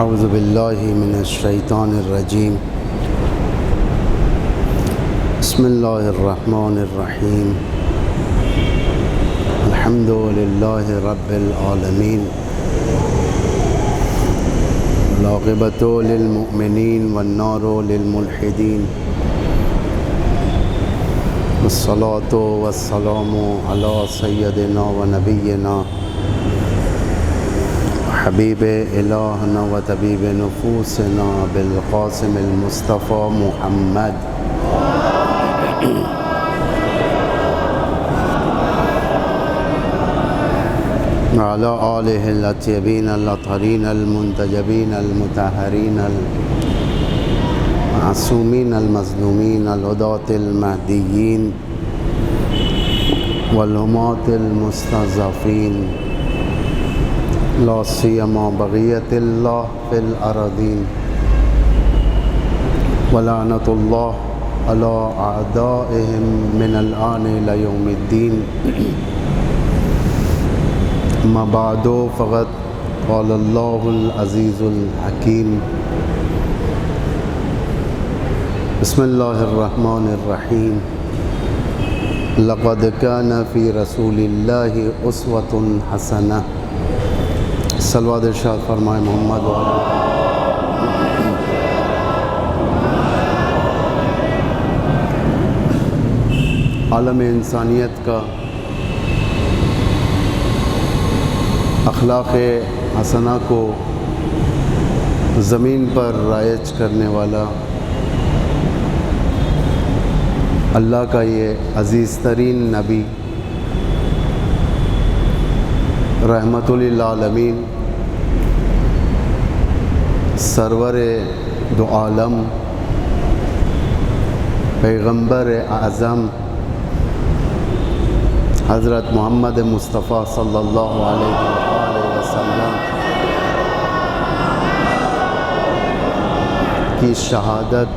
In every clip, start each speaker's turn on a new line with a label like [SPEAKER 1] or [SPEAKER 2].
[SPEAKER 1] اعوذ باللہ من الشیطان الرجیم بسم اللہ الرحمن الرحیم الحمد للہ رب العالمین والعاقبۃ للمؤمنین والنار للملحدین والصلاة والسلام علی سیدنا و نبینا حبیب الہنا و طبیب نفوسنا بالقاسم المصطفیٰ محمد وعلی آلہ الاطیبین الاطہرین المنتجبین المطہرین المعصومین المظلومین الہداة المہدیین والہماة المستضعفین لا سیما بغیت اللہ فی الارضین ولعنت اللہ علی اعدائهم من الآن الی یوم الدین اما بعد فقد قال اللہ العزیز الحکیم بسم اللہ الرحمن الرحیم لقد کان فی رسول اللہ اسوۃ حسنہ صلوات ارشاد فرمائے محمد عالم انسانیت کا اخلاق حسنہ کو زمین پر رائج کرنے والا اللہ کا یہ عزیز ترین نبی رحمت للعالمین سرور دو عالم پیغمبر اعظم حضرت محمد مصطفیٰ صلی اللہ علیہ وآلہ وسلم کی شہادت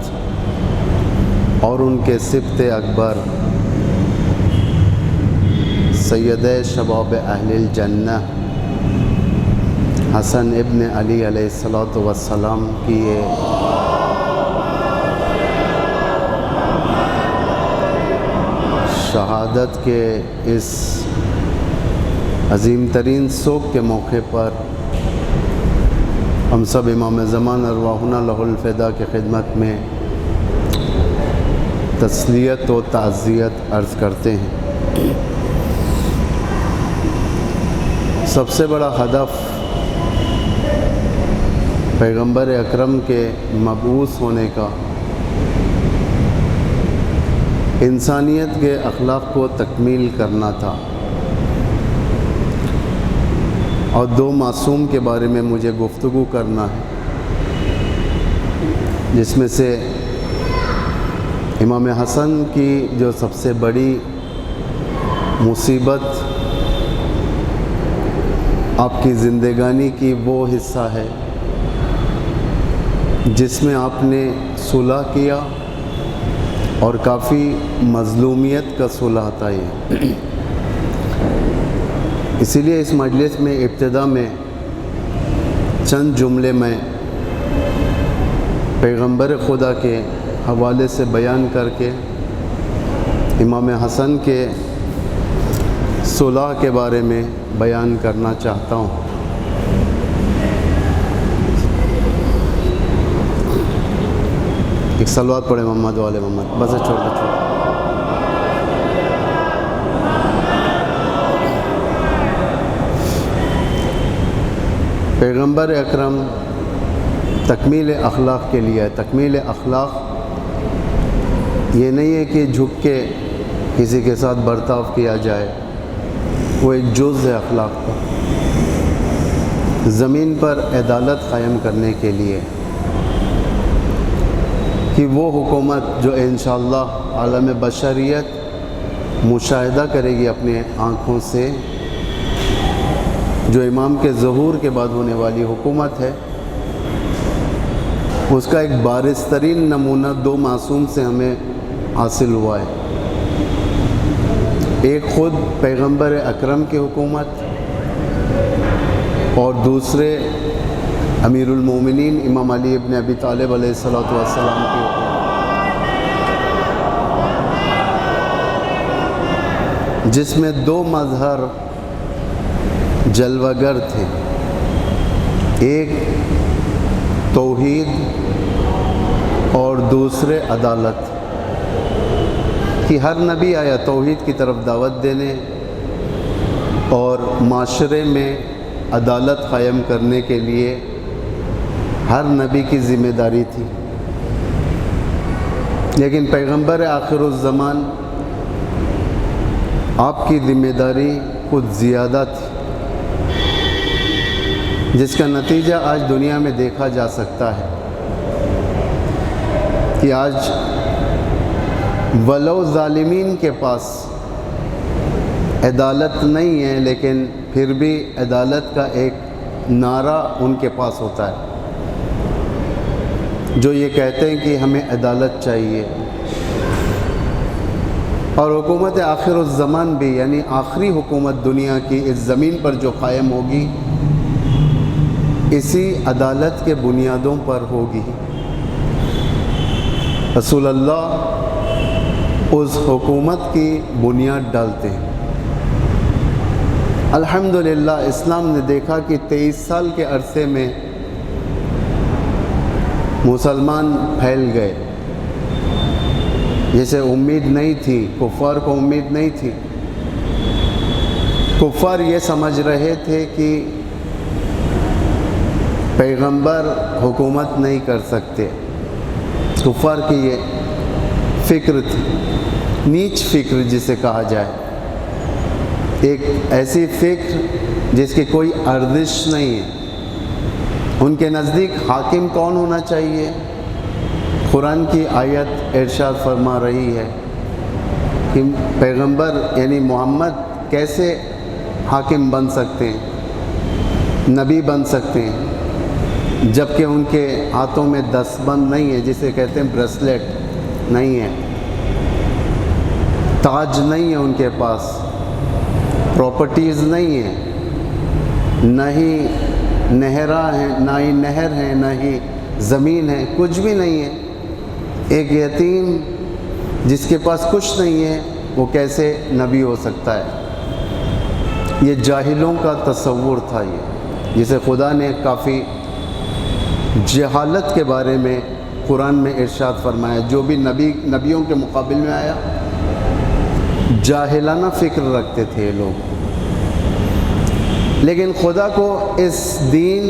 [SPEAKER 1] اور ان کے سبط اکبر سید شباب اہل الجنہ حسن ابن علی علیہ السلام کی یہ شہادت کے اس عظیم ترین سوگ کے موقع پر ہم سب امام زمان ارواحنا لہ الفدا کی خدمت میں تسلیت و تعزیت عرض کرتے ہیں۔ سب سے بڑا ہدف پیغمبر اکرم کے مبعوث ہونے کا انسانیت کے اخلاق کو تکمیل کرنا تھا، اور دو معصوم کے بارے میں مجھے گفتگو کرنا ہے، جس میں سے امام حسن کی جو سب سے بڑی مصیبت آپ کی زندگانی کی وہ حصہ ہے جس میں آپ نے صلح کیا اور کافی مظلومیت کا صلح تھا یہ۔ اسی لیے اس مجلس میں ابتدا میں چند جملے میں پیغمبر خدا کے حوالے سے بیان کر کے امام حسن کے صلح کے بارے میں بیان کرنا چاہتا ہوں۔ ایک صلوات پڑھے محمد والے محمد، بس چھوڑ دو۔ پیغمبر اکرم تکمیل اخلاق کے لیے ہے۔ تکمیل اخلاق یہ نہیں ہے کہ جھک کے کسی کے ساتھ برتاؤ کیا جائے، وہ ایک جز ہے اخلاق کا۔ زمین پر عدالت قائم کرنے کے لیے کہ وہ حکومت جو انشاءاللہ عالم بشریت مشاہدہ کرے گی اپنے آنکھوں سے، جو امام کے ظہور کے بعد ہونے والی حکومت ہے، اس کا ایک بارز ترین نمونہ دو معصوم سے ہمیں حاصل ہوا ہے۔ ایک خود پیغمبر اکرم کی حکومت اور دوسرے امیر المومنین امام علی ابن ابی طالب علیہ السلام کی جس میں دو مظہر جلوہ گر تھے، ایک توحید اور دوسرے عدالت، کہ ہر نبی آیا توحید کی طرف دعوت دینے اور معاشرے میں عدالت قائم کرنے کے لیے ہر نبی کی ذمہ داری تھی، لیکن پیغمبر آخر الزمان آپ کی ذمہ داری کچھ زیادہ تھی، جس کا نتیجہ آج دنیا میں دیکھا جا سکتا ہے کہ آج ولو ظالمین کے پاس عدالت نہیں ہے، لیکن پھر بھی عدالت کا ایک نعرہ ان کے پاس ہوتا ہے، جو یہ کہتے ہیں کہ ہمیں عدالت چاہیے۔ اور حکومت آخر الزمان بھی، یعنی آخری حکومت دنیا کی اس زمین پر جو قائم ہوگی، اسی عدالت کے بنیادوں پر ہوگی۔ رسول اللہ اس حکومت کی بنیاد ڈالتے ہیں۔ الحمدللہ اسلام نے دیکھا کہ 23 سال کے عرصے میں مسلمان پھیل گئے، جسے امید نہیں تھی، کفار کو امید نہیں تھی۔ کفار یہ سمجھ رہے تھے کہ پیغمبر حکومت نہیں کر سکتے، کفار کی یہ فکر تھی، نیچ فکر جسے کہا جائے، ایک ایسی فکر جس کی کوئی ارزش نہیں ہے۔ ان کے نزدیک حاکم کون ہونا چاہیے؟ قرآن کی آیت ارشاد فرما رہی ہے کہ پیغمبر یعنی محمد کیسے حاکم بن سکتے ہیں، نبی بن سکتے ہیں، جبکہ ان کے ہاتھوں میں دستبند نہیں ہے، جسے کہتے ہیں بریسلیٹ نہیں ہے، تاج نہیں ہے ان کے پاس، پراپرٹیز نہیں ہیں، نہ ہی نہراں ہیں، نہ ہی نہر ہیں، نہ ہی زمین ہے، کچھ بھی نہیں ہے۔ ایک یتیم جس کے پاس کچھ نہیں ہے وہ کیسے نبی ہو سکتا ہے؟ یہ جاہلوں کا تصور تھا، یہ جسے خدا نے کافی جہالت کے بارے میں قرآن میں ارشاد فرمایا۔ جو بھی نبیوں کے مقابل میں آیا، جاہلانہ فکر رکھتے تھے لوگ، لیکن خدا کو اس دین،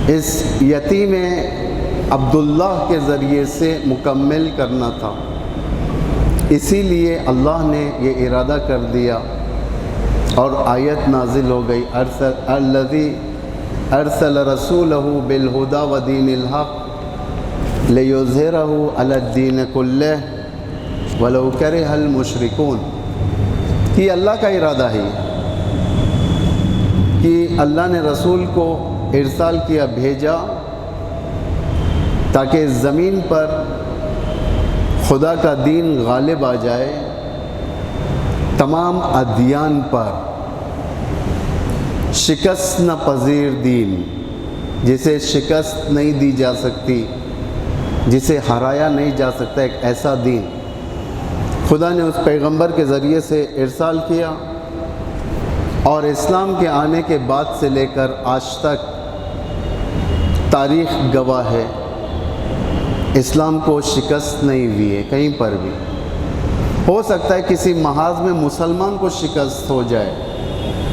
[SPEAKER 1] اس یتیم عبداللہ کے ذریعے سے مکمل کرنا تھا، اسی لیے اللہ نے یہ ارادہ کر دیا اور آیت نازل ہو گئی، الذی ارسل رسولہ بالہدی ودین الحق لیظہرہ علی الدین کلہ ولو کرہ المشرکون۔ کہ اللہ کا ارادہ ہے کہ اللہ نے رسول کو ارسال کیا، بھیجا، تاکہ زمین پر خدا کا دین غالب آ جائے، تمام ادیان پر، شکست نہ پذیر دین، جسے شکست نہیں دی جا سکتی، جسے ہرایا نہیں جا سکتا، ایک ایسا دین خدا نے اس پیغمبر کے ذریعے سے ارسال کیا، اور اسلام کے آنے کے بعد سے لے کر آج تک تاریخ گواہ ہے، اسلام کو شکست نہیں ہوئی ہے کہیں پر بھی۔ ہو سکتا ہے کسی محاذ میں مسلمان کو شکست ہو جائے،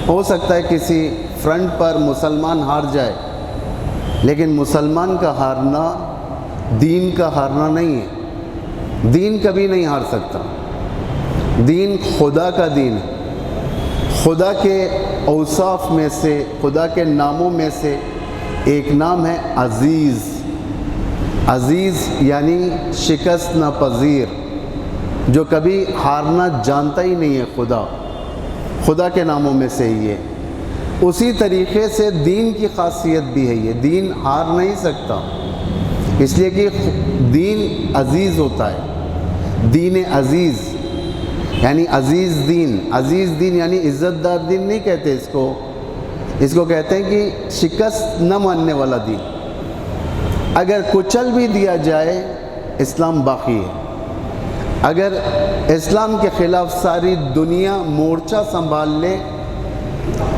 [SPEAKER 1] ہو سکتا ہے کسی فرنٹ پر مسلمان ہار جائے، لیکن مسلمان کا ہارنا دین کا ہارنا نہیں ہے۔ دین کبھی نہیں ہار سکتا، دین خدا کا دین ہے۔ خدا کے اوصاف میں سے، خدا کے ناموں میں سے ایک نام ہے عزیز۔ عزیز یعنی شکست ناپذیر، جو کبھی ہارنا جانتا ہی نہیں ہے۔ خدا کے ناموں میں سے ہی ہے۔ اسی طریقے سے دین کی خاصیت بھی ہے، یہ دین ہار نہیں سکتا، اس لیے کہ دین عزیز ہوتا ہے۔ دین عزیز یعنی عزیز دین، عزیز دین یعنی عزت دار دین نہیں کہتے اس کو، اس کو کہتے ہیں کہ شکست نہ ماننے والا دین. اگر کچل بھی دیا جائے اسلام باقی ہے. اگر اسلام کے خلاف ساری دنیا مورچہ سنبھال لے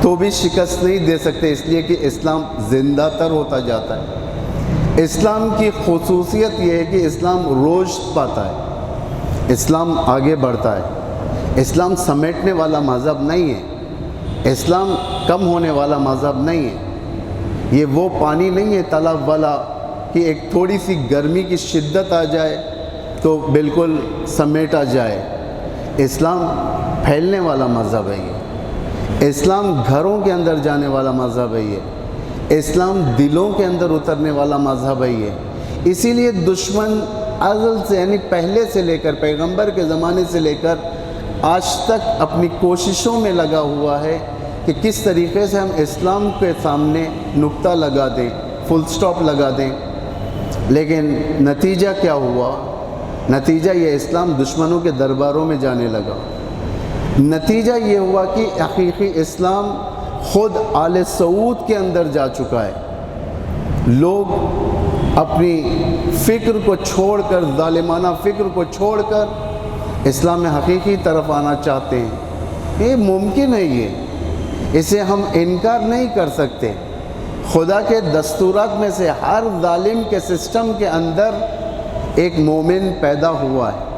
[SPEAKER 1] تو بھی شکست نہیں دے سکتے، اس لیے کہ اسلام زندہ تر ہوتا جاتا ہے. اسلام کی خصوصیت یہ ہے کہ اسلام رشد پاتا ہے، اسلام آگے بڑھتا ہے. اسلام سمیٹنے والا مذہب نہیں ہے، اسلام کم ہونے والا مذہب نہیں ہے. یہ وہ پانی نہیں ہے تالاب والا کہ ایک تھوڑی سی گرمی کی شدت آ جائے تو بالکل سمیٹا جائے. اسلام پھیلنے والا مذہب ہے یہ. اسلام گھروں کے اندر جانے والا مذہب ہے یہ. اسلام دلوں کے اندر اترنے والا مذہب ہے یہ. اسی لیے دشمن ازل سے یعنی پہلے سے لے کر پیغمبر کے زمانے سے لے کر آج تک اپنی کوششوں میں لگا ہوا ہے کہ کس طریقے سے ہم اسلام کے سامنے نقطہ لگا دیں، فل سٹاپ لگا دیں. لیکن نتیجہ کیا ہوا؟ نتیجہ یہ اسلام دشمنوں کے درباروں میں جانے لگا. نتیجہ یہ ہوا کہ حقیقی اسلام خود آل سعود کے اندر جا چکا ہے. لوگ اپنی فکر کو چھوڑ کر، ظالمانہ فکر کو چھوڑ کر اسلام حقیقی طرف آنا چاہتے ہیں. یہ ممکن ہے، اسے ہم انکار نہیں کر سکتے. خدا کے دستورات میں سے ہر ظالم کے سسٹم کے اندر ایک مومن پیدا ہوا ہے.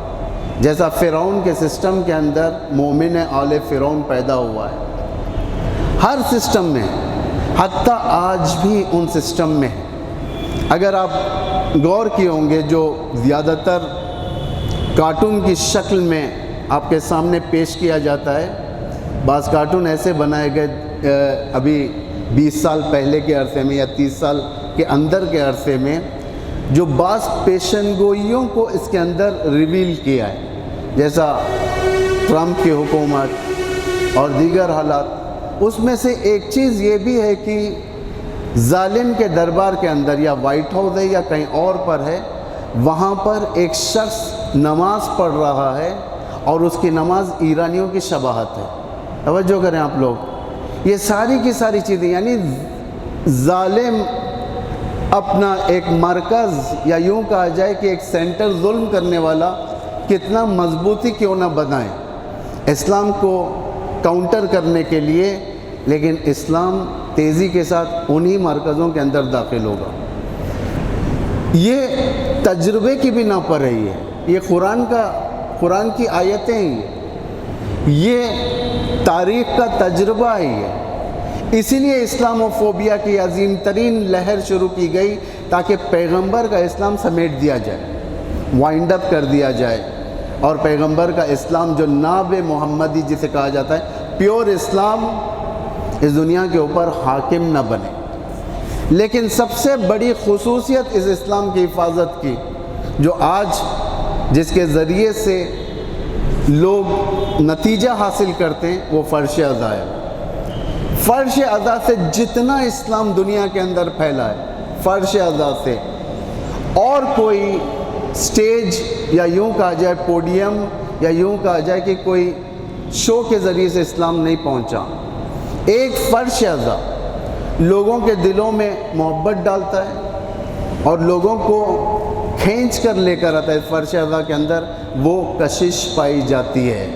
[SPEAKER 1] جیسا فرعون کے سسٹم کے اندر مومن آل فرعون پیدا ہوا ہے. ہر سسٹم میں، حتیٰ آج بھی ان سسٹم میں ہے. اگر آپ غور کیے ہوں گے جو زیادہ تر کارٹون کی شکل میں آپ کے سامنے پیش کیا جاتا ہے، بعض کارٹون ایسے بنائے گئے ابھی 20 سال پہلے کے عرصے میں یا 30 سال کے اندر کے عرصے میں، جو بعض پیشن گوئیوں کو اس کے اندر ریویل کیا ہے، جیسا ٹرمپ کی حکومت اور دیگر حالات. اس میں سے ایک چیز یہ بھی ہے کہ ظالم کے دربار کے اندر یا وائٹ ہاؤس ہے یا کہیں اور پر ہے، وہاں پر ایک شخص نماز پڑھ رہا ہے اور اس کی نماز ایرانیوں کی شباہت ہے. توجہ کریں آپ لوگ، یہ ساری کی ساری چیزیں، یعنی ظالم اپنا ایک مرکز یا یوں کہا جائے کہ ایک سینٹر ظلم کرنے والا کتنا مضبوطی کیوں نہ بنائے اسلام کو کاؤنٹر کرنے کے لیے، لیکن اسلام تیزی کے ساتھ انہی مرکزوں کے اندر داخل ہوگا. یہ تجربے کی بنا پر ہے. یہ قرآن کی آیتیں ہیں، یہ تاریخ کا تجربہ ہے. اسی لیے اسلاموفوبیا کی عظیم ترین لہر شروع کی گئی تاکہ پیغمبر کا اسلام سمیٹ دیا جائے، وائنڈ اپ کر دیا جائے، اور پیغمبر کا اسلام جو ناب محمدی جسے کہا جاتا ہے، پیور اسلام، اس دنیا کے اوپر حاکم نہ بنے. لیکن سب سے بڑی خصوصیت اس اسلام کی حفاظت کی جو آج جس کے ذریعے سے لوگ نتیجہ حاصل کرتے ہیں، وہ فرش اذا ہے. فرش اذا سے جتنا اسلام دنیا کے اندر پھیلا ہے، فرش اذا سے، اور کوئی سٹیج یا یوں کہا جائے پوڈیم یا یوں کہا جائے کہ کوئی شو کے ذریعے سے اسلام نہیں پہنچا. ایک فرش اذا لوگوں کے دلوں میں محبت ڈالتا ہے اور لوگوں کو کھینچ کر لے کر آتا ہے. اس فرش اذا کے اندر وہ کشش پائی جاتی ہے،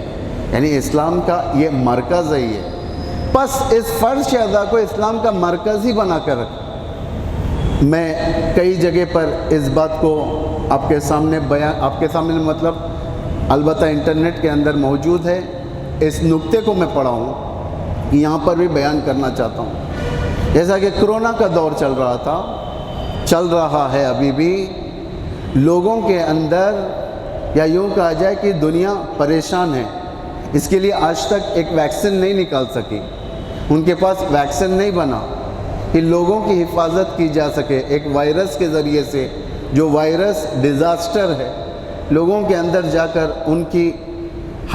[SPEAKER 1] یعنی اسلام کا یہ مرکز ہے. یہ بس اس فرش اذا کو اسلام کا مرکز ہی بنا کر رکھا. میں کئی جگہ پر اس بات کو آپ کے سامنے مطلب البتہ انٹرنیٹ کے اندر موجود ہے، اس نقطے کو میں پڑھا ہوں، یہاں پر بھی بیان کرنا چاہتا ہوں. جیسا کہ کرونا کا دور چل رہا ہے ابھی بھی، لوگوں کے اندر یا یوں کہا جائے کہ دنیا پریشان ہے. اس کے لیے آج تک ایک ویکسین نہیں نکال سکی، ان کے پاس ویکسین نہیں بنا کہ لوگوں کی حفاظت کی جا سکے ایک وائرس کے ذریعے سے، جو وائرس ڈیزاسٹر ہے، لوگوں کے اندر جا کر ان کی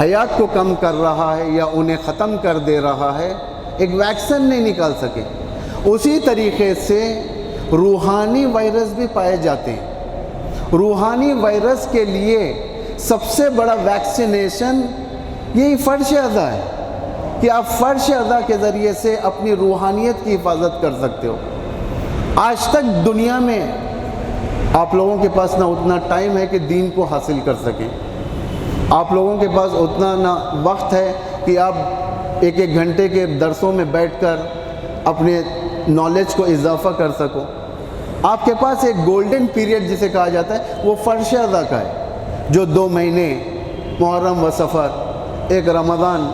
[SPEAKER 1] حیات کو کم کر رہا ہے یا انہیں ختم کر دے رہا ہے. ایک ویکسین نہیں نکال سکے. اسی طریقے سے روحانی وائرس بھی پائے جاتے ہیں. روحانی وائرس کے لیے سب سے بڑا ویکسینیشن یہی فرش اذا ہے. کہ آپ فرش ادا کے ذریعے سے اپنی روحانیت کی حفاظت کر سکتے ہو۔ آج تک دنیا میں آپ لوگوں کے پاس نہ اتنا ٹائم ہے کہ دین کو حاصل کر سکیں، آپ لوگوں کے پاس اتنا نہ وقت ہے کہ آپ ایک ایک گھنٹے کے درسوں میں بیٹھ کر اپنے نالج کو اضافہ کر سکو۔ آپ کے پاس ایک گولڈن پیریڈ جسے کہا جاتا ہے وہ فرش ادا کا ہے، جو 2 مہینے محرم و سفر، ایک رمضان،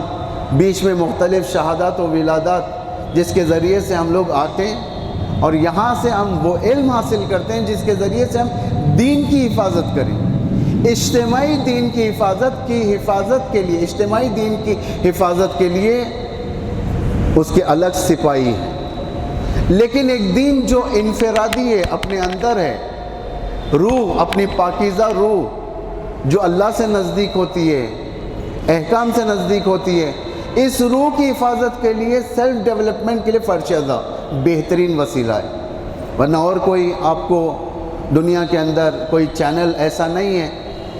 [SPEAKER 1] بیچ میں مختلف شہادات و ولادات جس کے ذریعے سے ہم لوگ آتے ہیں اور یہاں سے ہم وہ علم حاصل کرتے ہیں جس کے ذریعے سے ہم دین کی حفاظت کریں۔ اجتماعی دین کی حفاظت کے لیے، اجتماعی دین کی حفاظت کے لیے اس کے الگ سپاہی ہیں، لیکن ایک دین جو انفرادی ہے، اپنے اندر ہے، روح، اپنی پاکیزہ روح جو اللہ سے نزدیک ہوتی ہے، احکام سے نزدیک ہوتی ہے، اس روح کی حفاظت کے لیے، سیلف ڈیولپمنٹ کے لیے فرش ادا بہترین وسیلہ ہے۔ ورنہ اور کوئی آپ کو دنیا کے اندر کوئی چینل ایسا نہیں ہے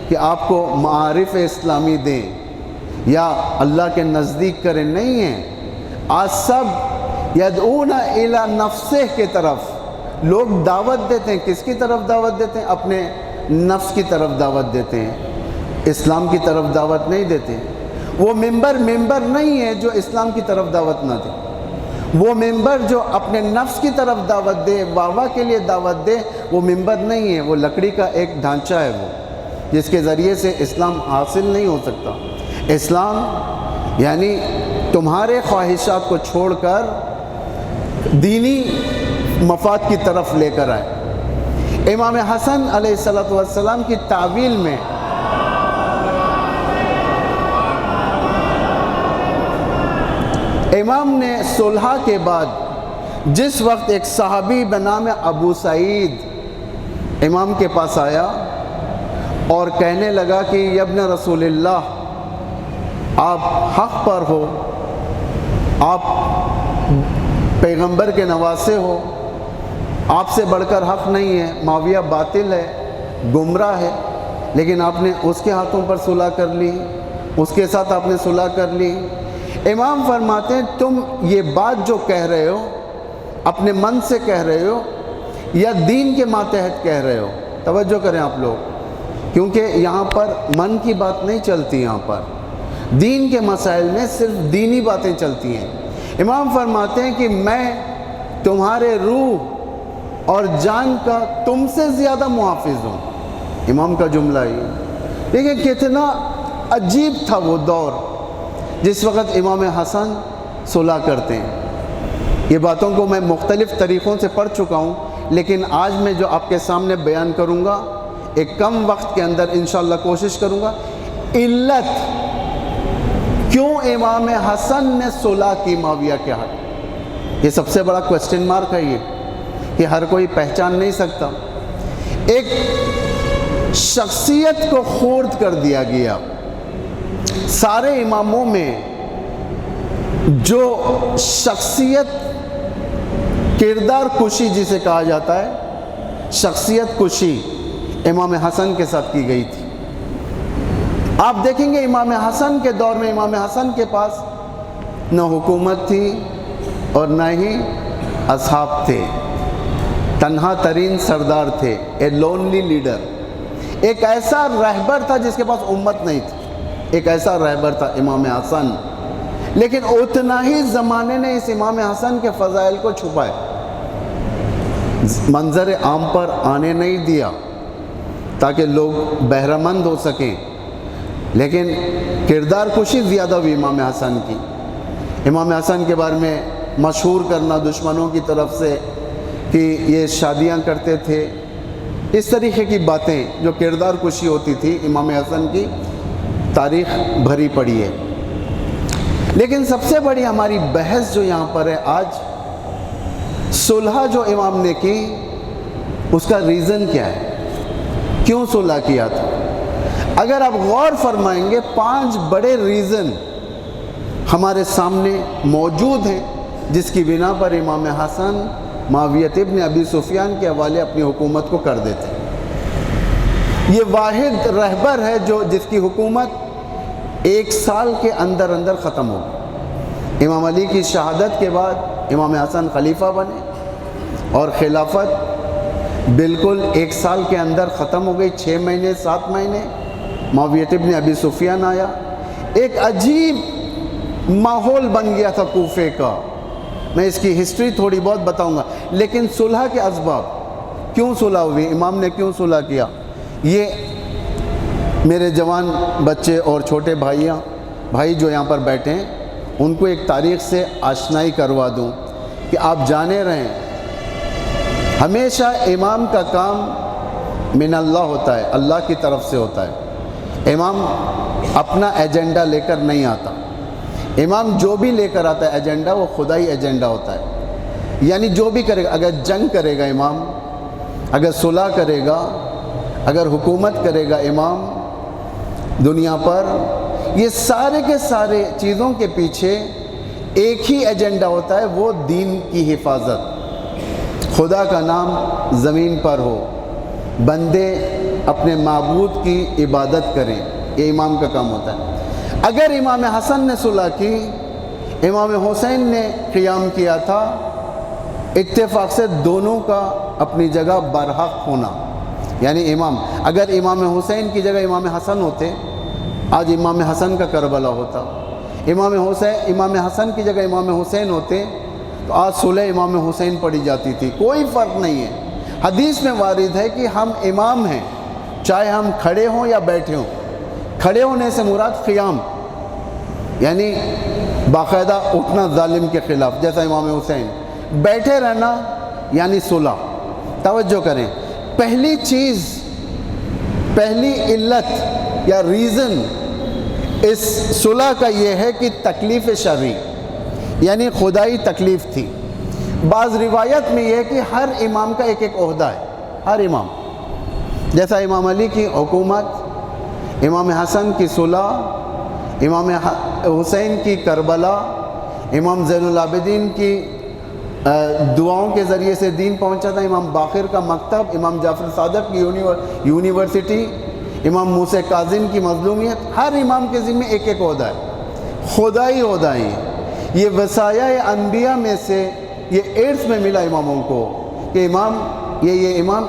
[SPEAKER 1] کہ آپ کو معارف اسلامی دیں یا اللہ کے نزدیک کریں، نہیں ہے۔ آج سب یدعون الی نفسہ کی طرف لوگ دعوت دیتے ہیں۔ کس کی طرف دعوت دیتے ہیں؟ اپنے نفس کی طرف دعوت دیتے ہیں، اسلام کی طرف دعوت نہیں دیتے ہیں۔ وہ ممبر نہیں ہے جو اسلام کی طرف دعوت نہ دے، وہ ممبر جو اپنے نفس کی طرف دعوت دے، واہ کے لیے دعوت دے، وہ ممبر نہیں ہے، وہ لکڑی کا ایک ڈھانچہ ہے، وہ جس کے ذریعے سے اسلام حاصل نہیں ہو سکتا۔ اسلام یعنی تمہارے خواہشات کو چھوڑ کر دینی مفاد کی طرف لے کر آئے۔ امام حسن علیہ السلام کی تعویل میں امام نے صلح کے بعد جس وقت ایک صحابی بنام ابو سعید امام کے پاس آیا اور کہنے لگا کہ یا ابن رسول اللہ، آپ حق پر ہو، آپ پیغمبر کے نواسے ہو، آپ سے بڑھ کر حق نہیں ہے، معاویہ باطل ہے، گمراہ ہے، لیکن آپ نے اس کے ہاتھوں پر صلح کر لی، اس کے ساتھ آپ نے صلح کر لی۔ امام فرماتے ہیں تم یہ بات جو کہہ رہے ہو اپنے من سے کہہ رہے ہو یا دین کے ماتحت کہہ رہے ہو؟ توجہ کریں آپ لوگ، کیونکہ یہاں پر من کی بات نہیں چلتی، یہاں پر دین کے مسائل میں صرف دینی باتیں چلتی ہیں۔ امام فرماتے ہیں کہ میں تمہارے روح اور جان کا تم سے زیادہ محافظ ہوں۔ امام کا جملہ یہ دیکھیں کتنا عجیب تھا وہ دور جس وقت امام حسن صلح کرتے ہیں۔ یہ باتوں کو میں مختلف طریقوں سے پڑھ چکا ہوں، لیکن آج میں جو آپ کے سامنے بیان کروں گا ایک کم وقت کے اندر انشاءاللہ کوشش کروں گا علت کیوں امام حسن نے صلح کی معاویہ کے حق۔ یہ سب سے بڑا کوسچن مارک ہے، یہ کہ ہر کوئی پہچان نہیں سکتا۔ ایک شخصیت کو خرد کر دیا گیا۔ سارے اماموں میں جو شخصیت کردار کشی جسے کہا جاتا ہے، شخصیت کشی امام حسن کے ساتھ کی گئی تھی۔ آپ دیکھیں گے امام حسن کے دور میں امام حسن کے پاس نہ حکومت تھی اور نہ ہی اصحاب تھے، تنہا ترین سردار تھے، اے لونلی لیڈر۔ ایک ایسا رہبر تھا جس کے پاس امت نہیں تھی، ایک ایسا رہبر تھا امام حسن، لیکن اتنا ہی زمانے نے اس امام حسن کے فضائل کو چھپائے، منظر عام پر آنے نہیں دیا تاکہ لوگ بہرہ مند ہو سکیں، لیکن کردار کشی زیادہ ہوئی امام حسن کی۔ امام حسن کے بارے میں مشہور کرنا دشمنوں کی طرف سے کہ یہ شادیاں کرتے تھے، اس طریقے کی باتیں جو کردار کشی ہوتی تھی امام حسن کی، تاریخ بھری پڑی ہے۔ لیکن سب سے بڑی ہماری بحث جو یہاں پر ہے آج، صلح جو امام نے کی اس کا ریزن کیا ہے، کیوں صلح کیا تھا؟ اگر آپ غور فرمائیں گے 5 بڑے ریزن ہمارے سامنے موجود ہیں جس کی بنا پر امام حسن معاویہ ابن ابی سفیان کے حوالے اپنی حکومت کو کر دیتے۔ یہ واحد رہبر ہے جس کی حکومت 1 سال کے اندر ختم ہوگی۔ امام علی کی شہادت کے بعد امام حسن خلیفہ بنے اور خلافت بالکل 1 سال کے اندر ختم ہو گئی، 6 مہینے 7 مہینے معاویہ ابن ابی سفیان آیا، ایک عجیب ماحول بن گیا تھا کوفے کا۔ میں اس کی ہسٹری تھوڑی بہت بتاؤں گا، لیکن صلح کے اسباب، کیوں صلح ہوئی، امام نے کیوں صلح کیا، یہ میرے جوان بچے اور چھوٹے بھائی جو یہاں پر بیٹھے ہیں ان کو ایک تاریخ سے آشنائی کروا دوں کہ آپ جانے رہیں ہمیشہ امام کا کام من اللہ ہوتا ہے، اللہ کی طرف سے ہوتا ہے۔ امام اپنا ایجنڈا لے کر نہیں آتا، امام جو بھی لے کر آتا ہے ایجنڈا وہ خدائی ایجنڈا ہوتا ہے، یعنی جو بھی کرے گا، اگر جنگ کرے گا امام، اگر صلح کرے گا، اگر حکومت کرے گا امام دنیا پر، یہ سارے کے سارے چیزوں کے پیچھے ایک ہی ایجنڈا ہوتا ہے، وہ دین کی حفاظت، خدا کا نام زمین پر ہو، بندے اپنے معبود کی عبادت کریں، یہ امام کا کام ہوتا ہے۔ اگر امام حسن نے صلح کی، امام حسین نے قیام کیا تھا، اتفاق سے دونوں کا اپنی جگہ برحق ہونا، یعنی اگر امام حسین کی جگہ امام حسن ہوتے، آج امام حسن کا کربلا ہوتا، امام حسن کی جگہ امام حسین ہوتے تو آج صلح امام حسین پڑھی جاتی تھی، کوئی فرق نہیں ہے۔ حدیث میں وارد ہے کہ ہم امام ہیں چاہے ہم کھڑے ہوں یا بیٹھے ہوں، کھڑے ہونے سے مراد قیام، یعنی باقاعدہ اٹھنا ظالم کے خلاف جیسا امام حسین، بیٹھے رہنا یعنی صلح۔ توجہ کریں، پہلی چیز، پہلی علت یا ریزن اس صلح کا یہ ہے کہ تکلیف شرعی، یعنی خدائی تکلیف تھی۔ بعض روایت میں یہ ہے کہ ہر امام کا ایک عہدہ ہے، ہر امام، جیسا امام علی کی حکومت، امام حسن کی صلح، امام حسین کی کربلا، امام زین العابدین کی دعاؤں کے ذریعے سے دین پہنچا تھا، امام باقر کا مکتب، امام جعفر صادق کی یونیورسٹی، امام موسیٰ کاظم کی مظلومیت، ہر امام کے ذمہ ایک عہدہ ہے، خدائی عہدہ ہے۔ یہ وصایہ انبیاء میں سے یہ ایرث میں ملا اماموں کو کہ امام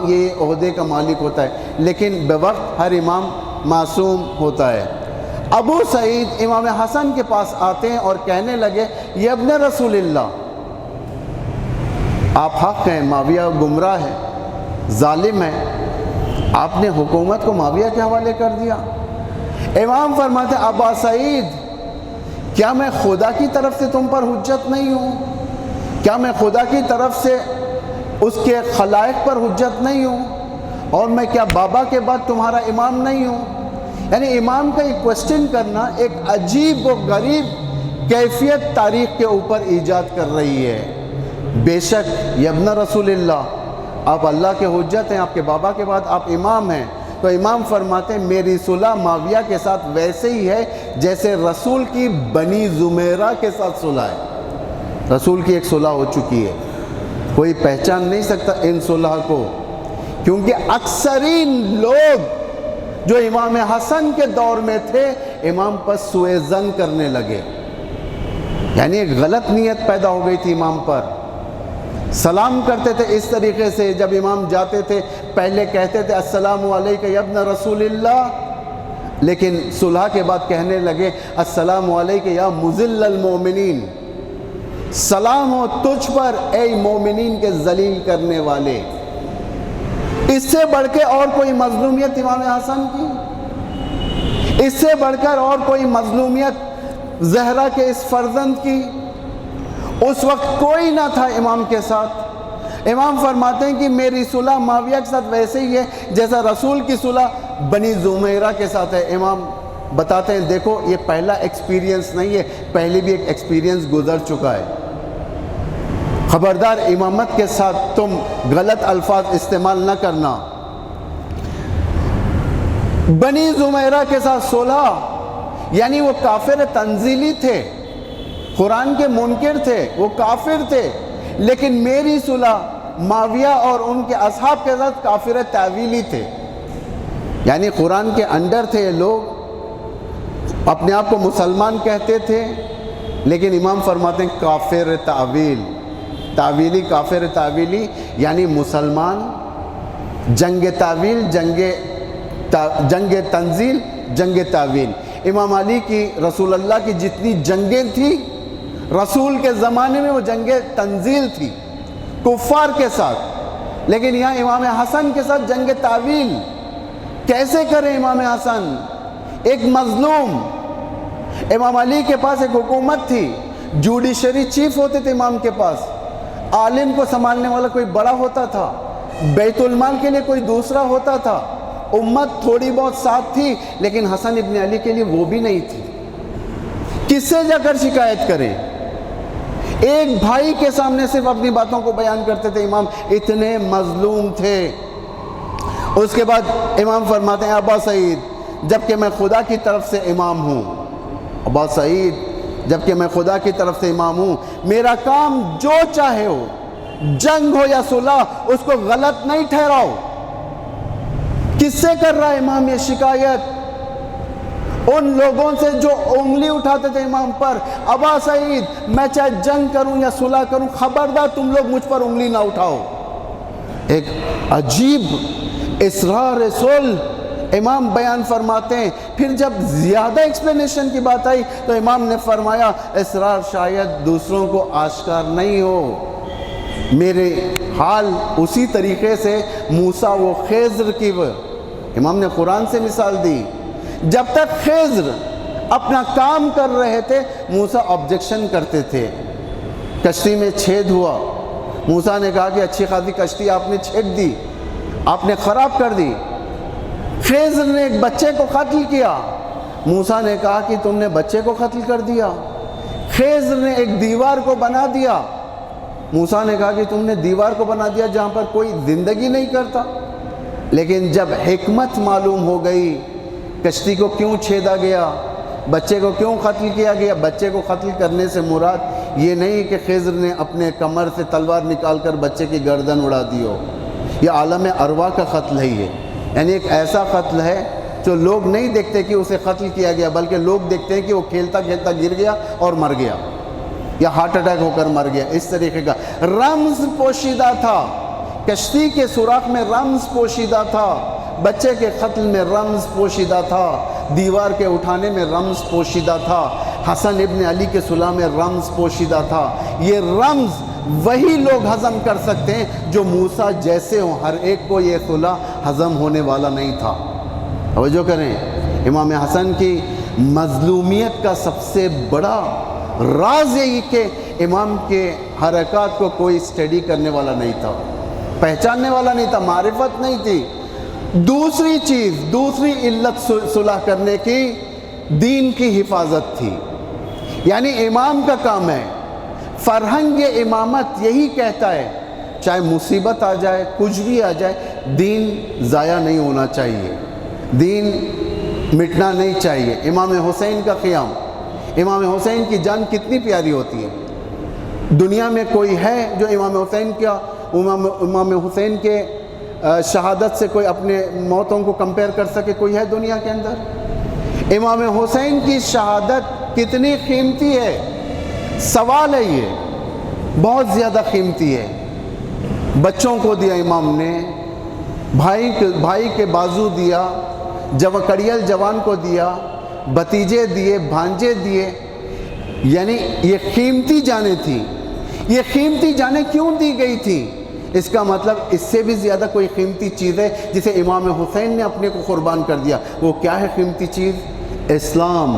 [SPEAKER 1] یہ عہدے کا مالک ہوتا ہے، لیکن بوقت ہر امام معصوم ہوتا ہے۔ ابو سعید امام حسن کے پاس آتے ہیں اور کہنے لگے، یہ ابن رسول اللہ، آپ حق ہیں، معاویہ گمراہ ہے، ظالم ہے، آپ نے حکومت کو معاویہ کے حوالے کر دیا۔ امام فرماتے ہیں، ابا سعید، کیا میں خدا کی طرف سے تم پر حجت نہیں ہوں؟ کیا میں خدا کی طرف سے اس کے خلائق پر حجت نہیں ہوں؟ اور میں کیا بابا کے بعد تمہارا امام نہیں ہوں؟ یعنی امام کا یہ کوسچن کرنا ایک عجیب و غریب کیفیت تاریخ کے اوپر ایجاد کر رہی ہے۔ بے شک یہ ابن رسول اللہ، آپ اللہ کے حجت ہیں، آپ کے بابا کے بعد آپ امام ہیں۔ تو امام فرماتے ہیں، میری صلح معاویہ کے ساتھ ویسے ہی ہے جیسے رسول کی بنی زمیرہ کے ساتھ صلح ہے۔ رسول کی ایک صلح ہو چکی ہے، کوئی پہچان نہیں سکتا ان صلح کو، کیونکہ اکثرین لوگ جو امام حسن کے دور میں تھے امام پر سوء ظن کرنے لگے، یعنی ایک غلط نیت پیدا ہو گئی تھی امام پر۔ سلام کرتے تھے اس طریقے سے، جب امام جاتے تھے پہلے کہتے تھے السلام علیکم یا ابن رسول اللہ، لیکن صلح کے بعد کہنے لگے السلام علیکم یا مذل المومنین، سلام ہو تجھ پر اے مومنین کے ذلیل کرنے والے۔ اس سے بڑھ کے اور کوئی مظلومیت امام حسن کی، اس سے بڑھ کر اور کوئی مظلومیت زہرا کے اس فرزند کی، اس وقت کوئی نہ تھا امام کے ساتھ۔ امام فرماتے ہیں کہ میری صلح معاویہ کے ساتھ ویسے ہی ہے جیسا رسول کی صلح بنی زمیرہ کے ساتھ ہے۔ امام بتاتے ہیں، دیکھو یہ پہلا ایکسپیرینس نہیں ہے، پہلے بھی ایک ایکسپیرینس گزر چکا ہے، خبردار امامت کے ساتھ تم غلط الفاظ استعمال نہ کرنا۔ بنی زمیرہ کے ساتھ صلح، یعنی وہ کافر تنزیلی تھے، قرآن کے منکر تھے، وہ کافر تھے، لیکن میری صلح معاویہ اور ان کے اصحاب کے ساتھ کافر تعویلی تھے، یعنی قرآن کے انڈر تھے۔ لوگ اپنے آپ کو مسلمان کہتے تھے، لیکن امام فرماتے ہیں کافر تعویل، تعویلی، کافر تعویلی یعنی مسلمان، جنگ تعویل، جنگ تنزیل، جنگ تعویل۔ امام علی کی رسول اللہ کی جتنی جنگیں تھیں رسول کے زمانے میں وہ جنگ تنزیل تھی کفار کے ساتھ، لیکن یہاں امام حسن کے ساتھ جنگ تعویل کیسے کریں؟ امام حسن ایک مظلوم، امام علی کے پاس ایک حکومت تھی، جوڈیشری چیف ہوتے تھے امام کے پاس، عالم کو سنبھالنے والا کوئی بڑا ہوتا تھا، بیت المال کے لیے کوئی دوسرا ہوتا تھا، امت تھوڑی بہت ساتھ تھی، لیکن حسن ابن علی کے لیے وہ بھی نہیں تھی۔ کس سے جا کر شکایت کریں؟ ایک بھائی کے سامنے صرف اپنی باتوں کو بیان کرتے تھے امام، اتنے مظلوم تھے۔ اس کے بعد امام فرماتے ہیں ابا سعید جبکہ میں خدا کی طرف سے امام ہوں، ابا سعید جبکہ میں خدا کی طرف سے امام ہوں، میرا کام جو چاہے ہو، جنگ ہو یا صلح، اس کو غلط نہیں ٹھہراؤ۔ کس سے کر رہا ہے امام یہ شکایت؟ ان لوگوں سے جو انگلی اٹھاتے تھے امام پر، ابا سعید میں چاہے جنگ کروں یا صلح کروں، خبردار تم لوگ مجھ پر انگلی نہ اٹھاؤ۔ ایک عجیب اسرار صلح امام بیان فرماتے ہیں۔ پھر جب زیادہ ایکسپلینیشن کی بات آئی تو امام نے فرمایا اسرار شاید دوسروں کو آشکار نہیں ہو، میرے حال اسی طریقے سے موسیٰ و خضر کی امام نے قرآن سے مثال دی۔ جب تک خضر اپنا کام کر رہے تھے موسیٰ آبجیکشن کرتے تھے، کشتی میں چھید ہوا، موسیٰ نے کہا کہ اچھی خاصی کشتی آپ نے چھید دی، آپ نے خراب کر دی۔ خضر نے ایک بچے کو قتل کیا، موسیٰ نے کہا کہ تم نے بچے کو قتل کر دیا۔ خضر نے ایک دیوار کو بنا دیا، موسیٰ نے کہا کہ تم نے دیوار کو بنا دیا جہاں پر کوئی زندگی نہیں کرتا۔ لیکن جب حکمت معلوم ہو گئی، کشتی کو کیوں چھیدا گیا، بچے کو کیوں قتل کیا گیا، بچے کو قتل کرنے سے مراد یہ نہیں کہ خضر نے اپنے کمر سے تلوار نکال کر بچے کی گردن اڑا دی ہو، یہ عالم ارواح کا قتل ہے، یہ یعنی ایک ایسا قتل ہے جو لوگ نہیں دیکھتے کہ اسے قتل کیا گیا، بلکہ لوگ دیکھتے ہیں کہ وہ کھیلتا کھیلتا گر گیا اور مر گیا یا ہارٹ اٹیک ہو کر مر گیا۔ اس طریقے کا رمز پوشیدہ تھا، کشتی کے سوراخ میں رمز پوشیدہ تھا، بچے کے قتل میں رمز پوشیدہ تھا، دیوار کے اٹھانے میں رمز پوشیدہ تھا، حسن ابن علی کے صلح میں رمز پوشیدہ تھا۔ یہ رمز وہی لوگ ہضم کر سکتے ہیں جو موسیٰ جیسے ہوں، ہر ایک کو یہ صلح ہضم ہونے والا نہیں تھا۔ توجہ کریں، امام حسن کی مظلومیت کا سب سے بڑا راز یہی کہ امام کے حرکات کو کوئی اسٹڈی کرنے والا نہیں تھا، پہچاننے والا نہیں تھا، معرفت نہیں تھی۔ دوسری چیز، دوسری علت صلح کرنے کی دین کی حفاظت تھی، یعنی امام کا کام ہے، فرہنگ امامت یہی کہتا ہے چاہے مصیبت آ جائے، کچھ بھی آ جائے، دین ضائع نہیں ہونا چاہیے، دین مٹنا نہیں چاہیے۔ امام حسین کا قیام، امام حسین کی جان کتنی پیاری ہوتی ہے، دنیا میں کوئی ہے جو امام حسین کے شہادت سے کوئی اپنے موتوں کو کمپیئر کر سکے؟ کوئی ہے دنیا کے اندر؟ امام حسین کی شہادت کتنی قیمتی ہے، سوال ہے، یہ بہت زیادہ قیمتی ہے۔ بچوں کو دیا امام نے، بھائی کے بازو دیا، کڑیل جوان کو دیا، بھتیجے دیے، بھانجے دیے، یعنی یہ قیمتی جانیں تھیں۔ یہ قیمتی جانیں کیوں دی گئی تھی؟ اس کا مطلب اس سے بھی زیادہ کوئی قیمتی چیز ہے جسے امام حسین نے اپنے کو قربان کر دیا۔ وہ کیا ہے قیمتی چیز؟ اسلام۔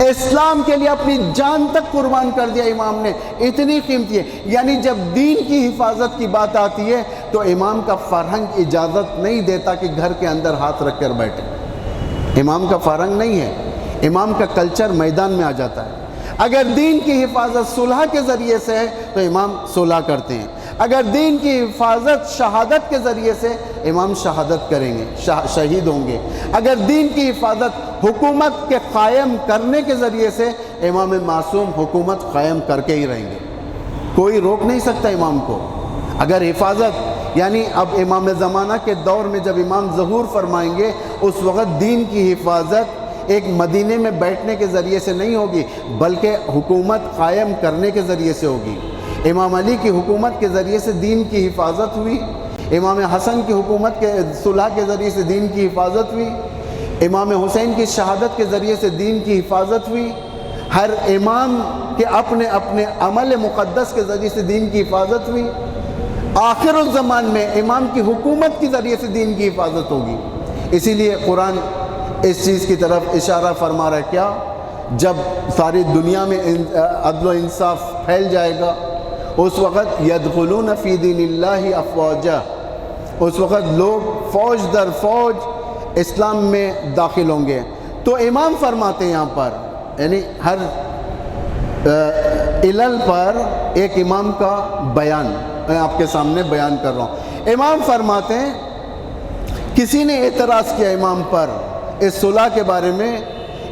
[SPEAKER 1] اسلام کے لیے اپنی جان تک قربان کر دیا امام نے، اتنی قیمتی ہے۔ یعنی جب دین کی حفاظت کی بات آتی ہے تو امام کا فرہنگ اجازت نہیں دیتا کہ گھر کے اندر ہاتھ رکھ کر بیٹھے، امام کا فرہنگ نہیں ہے، امام کا کلچر میدان میں آ جاتا ہے۔ اگر دین کی حفاظت صلح کے ذریعے سے ہے تو امام صلح کرتے ہیں، اگر دین کی حفاظت شہادت کے ذریعے سے امام شہادت کریں گے، شہید ہوں گے، اگر دین کی حفاظت حکومت کے قائم کرنے کے ذریعے سے امام معصوم حکومت قائم کر کے ہی رہیں گے، کوئی روک نہیں سکتا امام کو۔ اگر حفاظت یعنی اب امام زمانہ کے دور میں جب امام ظہور فرمائیں گے اس وقت دین کی حفاظت ایک مدینے میں بیٹھنے کے ذریعے سے نہیں ہوگی، بلکہ حکومت قائم کرنے کے ذریعے سے ہوگی۔ امام علی کی حکومت کے ذریعے سے دین کی حفاظت ہوئی، امام حسن کی حکومت کے صلح کے ذریعے سے دین کی حفاظت ہوئی، امام حسین کی شہادت کے ذریعے سے دین کی حفاظت ہوئی، ہر امام کے اپنے اپنے عمل مقدس کے ذریعے سے دین کی حفاظت ہوئی۔ آخر الزمان میں امام کی حکومت کے ذریعے سے دین کی حفاظت ہوگی۔ اسی لیے قرآن اس چیز کی طرف اشارہ فرما رہا ہے، کیا؟ جب ساری دنیا میں عدل و انصاف پھیل جائے گا، اس وقت یدخلون فی دین اللہ افواجا، اس وقت لوگ فوج در فوج اسلام میں داخل ہوں گے۔ تو امام فرماتے ہیں یہاں پر، یعنی ہر علل پر ایک امام کا بیان میں آپ کے سامنے بیان کر رہا ہوں۔ امام فرماتے ہیں، کسی نے اعتراض کیا امام پر اس صلح کے بارے میں،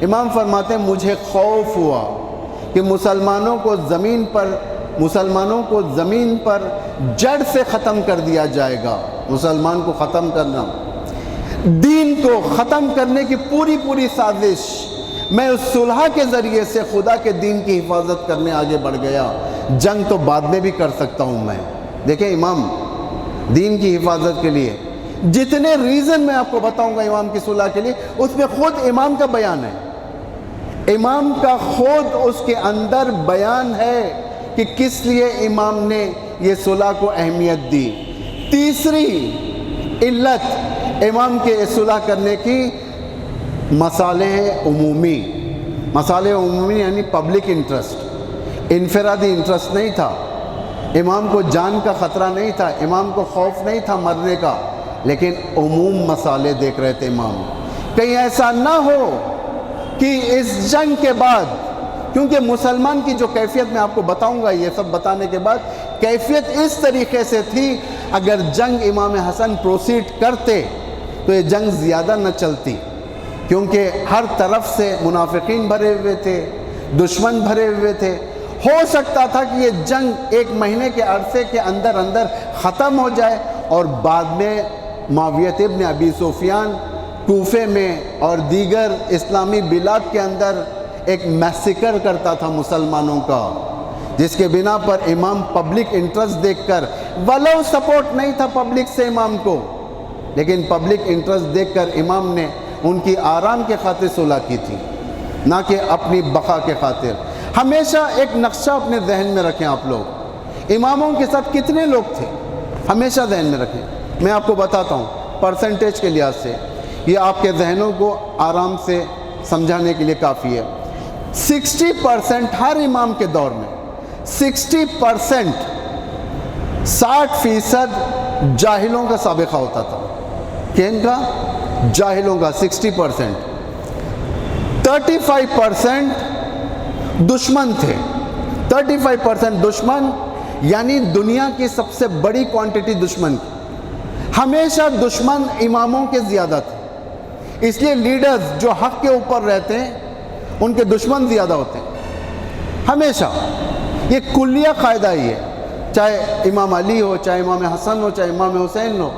[SPEAKER 1] امام فرماتے ہیں مجھے خوف ہوا کہ مسلمانوں کو زمین پر جڑ سے ختم کر دیا جائے گا۔ مسلمان کو ختم کرنا، دین کو ختم کرنے کی پوری سازش، میں اس صلح کے ذریعے سے خدا کے دین کی حفاظت کرنے آگے بڑھ گیا، جنگ تو بعد میں بھی کر سکتا ہوں میں۔ دیکھیں امام دین کی حفاظت کے لیے جتنے ریزن میں آپ کو بتاؤں گا امام کی صلح کے لیے، اس میں خود امام کا بیان ہے، امام کا خود اس کے اندر بیان ہے کہ کس لیے امام نے یہ صلح کو اہمیت دی۔ تیسری علت امام کے صلح کرنے کی مصالح عمومی یعنی پبلک انٹرسٹ، انفرادی انٹرسٹ نہیں تھا۔ امام کو جان کا خطرہ نہیں تھا، امام کو خوف نہیں تھا مرنے کا، لیکن عموم مصالح دیکھ رہے تھے امام۔ کہیں ایسا نہ ہو کہ اس جنگ کے بعد، کیونکہ مسلمان کی جو کیفیت میں آپ کو بتاؤں گا، یہ سب بتانے کے بعد کیفیت اس طریقے سے تھی، اگر جنگ امام حسن پروسیڈ کرتے تو یہ جنگ زیادہ نہ چلتی، کیونکہ ہر طرف سے منافقین بھرے ہوئے تھے، دشمن بھرے ہوئے تھے۔ ہو سکتا تھا کہ یہ جنگ 1 مہینے کے عرصے کے اندر ختم ہو جائے، اور بعد میں معاویہ ابن ابی سفیان کوفے میں اور دیگر اسلامی بلاد کے اندر ایک میسیکر کرتا تھا مسلمانوں کا، جس کے بنا پر امام پبلک انٹرسٹ دیکھ کر، ولو سپورٹ نہیں تھا پبلک سے امام کو، لیکن پبلک انٹرسٹ دیکھ کر امام نے ان کی آرام کے خاطر صلح کی تھی، نہ کہ اپنی بقا کے خاطر۔ ہمیشہ ایک نقشہ اپنے ذہن میں رکھیں آپ لوگ، اماموں کے ساتھ کتنے لوگ تھے ہمیشہ ذہن میں رکھیں۔ میں آپ کو بتاتا ہوں پرسنٹیج کے لحاظ سے، یہ آپ کے ذہنوں کو آرام سے سمجھانے کے لیے کافی ہے۔ 60% ہر امام کے دور میں 60% 60% جاہلوں کا سابقہ ہوتا تھا۔ کن کا؟ جاہلوں کا 60%۔ 35% دشمن تھے، 35% دشمن، یعنی دنیا کی سب سے بڑی کوانٹٹی دشمن کی۔ ہمیشہ دشمن اماموں کے زیادہ تھے، اس لیے لیڈرز جو حق کے اوپر رہتے ہیں ان کے دشمن زیادہ ہوتے ہیں ہمیشہ۔ یہ کلیہ قاعدہ ہی ہے، چاہے امام علی ہو، چاہے امام حسن ہو، چاہے امام حسین ہو۔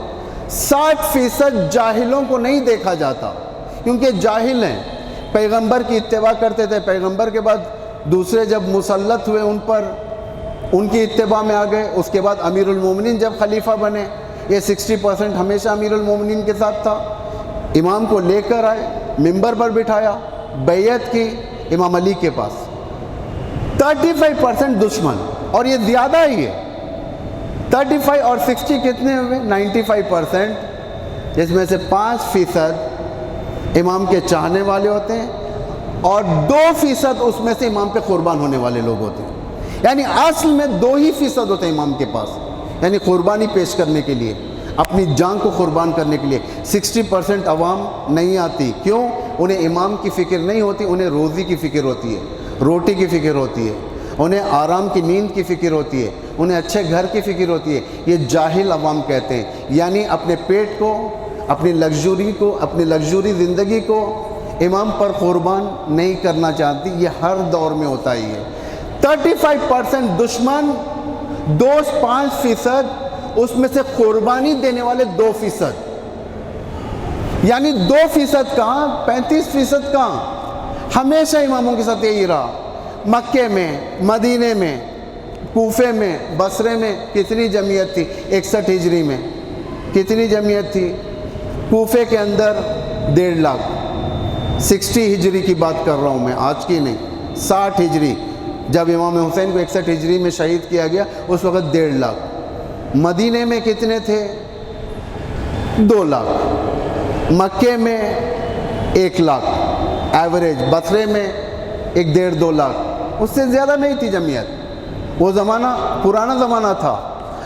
[SPEAKER 1] 60% جاہلوں کو نہیں دیکھا جاتا، کیونکہ جاہل ہیں، پیغمبر کی اتباع کرتے تھے، پیغمبر کے بعد دوسرے جب مسلط ہوئے ان پر، ان کی اتباع میں آ گئے، اس کے بعد امیر المومنین جب خلیفہ بنے، یہ 60% ہمیشہ امیر المومنین کے ساتھ تھا۔ امام کو لے کر آئے، منبر پر بٹھایا، بیعت کی امام علی کے پاس۔ 35% دشمن، اور یہ زیادہ ہی ہے۔ 35 اور 60 کتنے ہوئے؟ 95%، جس میں سے 5% امام کے چاہنے والے ہوتے ہیں، اور 2% اس میں سے امام پہ قربان ہونے والے لوگ ہوتے ہیں۔ یعنی اصل میں 2% ہوتے ہیں امام کے پاس، یعنی قربانی پیش کرنے کے لیے، اپنی جان کو قربان کرنے کے لیے۔ 60% عوام نہیں آتی، کیوں؟ انہیں امام کی فکر نہیں ہوتی، انہیں روزی کی فکر ہوتی ہے، روٹی کی فکر ہوتی ہے، انہیں آرام کی نیند کی فکر ہوتی ہے، انہیں اچھے گھر کی فکر ہوتی ہے۔ یہ جاہل عوام کہتے ہیں، یعنی اپنے پیٹ کو، اپنی لگژری زندگی کو امام پر قربان نہیں کرنا چاہتی۔ یہ ہر دور میں ہوتا ہی ہے۔ 35% دشمن، 5%، اس میں سے قربانی دینے والے 2%، یعنی 2% کہاں، 35% کہاں؟ ہمیشہ اماموں کے ساتھ یہی رہا. مکے میں، مدینے میں، کوفے میں، بصرے میں کتنی جمعیت تھی 61 ہجری میں؟ کتنی جمعیت تھی؟ کوفے کے اندر 1.5 لاکھ. 60 ہجری کی بات کر رہا ہوں میں، آج کی نہیں. 60 ہجری جب امام حسین کو 61 ہجری میں شہید کیا گیا، اس وقت 1.5 لاکھ. مدینے میں کتنے تھے؟ 2 لاکھ. مکے میں 1 لاکھ ایوریج. بصرے میں 1.5-2 لاکھ. اس سے زیادہ نہیں تھی جمعیت. وہ زمانہ پرانا زمانہ تھا.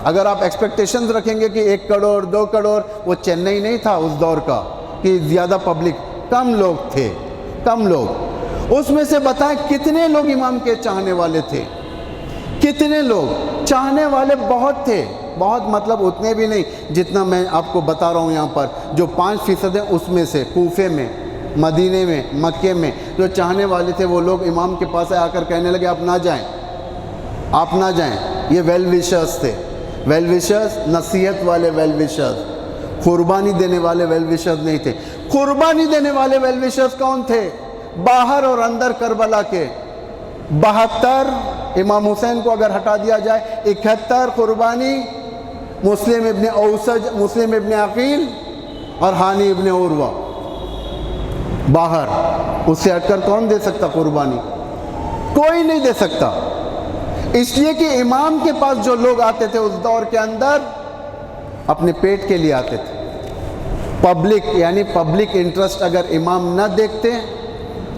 [SPEAKER 1] اگر آپ ایکسپیکٹیشنز رکھیں گے کہ 1 کروڑ 2 کروڑ، وہ چنئی نہیں تھا اس دور کا کہ زیادہ پبلک. کم لوگ تھے، کم لوگ. اس میں سے بتائیں کتنے لوگ امام کے چاہنے والے تھے؟ کتنے لوگ چاہنے والے؟ بہت تھے. بہت مطلب اتنے بھی نہیں جتنا میں آپ کو بتا رہا ہوں یہاں پر. جو 5% ہیں اس میں سے کوفے میں، مدینے میں، مکے میں جو چاہنے والے تھے، وہ لوگ امام کے پاس آ کر کہنے لگے آپ نہ جائیں، آپ نہ جائیں. یہ ویل وشرز تھے. ویل وشرز، نصیحت والے ویل وشرز، قربانی دینے والے ویل وشرز نہیں تھے. قربانی دینے والے ویل وشرز کون تھے؟ باہر اور اندر کربلا کے 72. امام حسین کو اگر ہٹا دیا جائے 71 قربانی مسلم ابن اوسج، مسلم ابن عقیل اور ہانی ابن عروہ باہر. اس سے ہٹ کر کون دے سکتا قربانی؟ کوئی نہیں دے سکتا. اس لیے کہ امام کے پاس جو لوگ آتے تھے اس دور کے اندر اپنے پیٹ کے لیے آتے تھے. پبلک، یعنی پبلک انٹرسٹ اگر امام نہ دیکھتے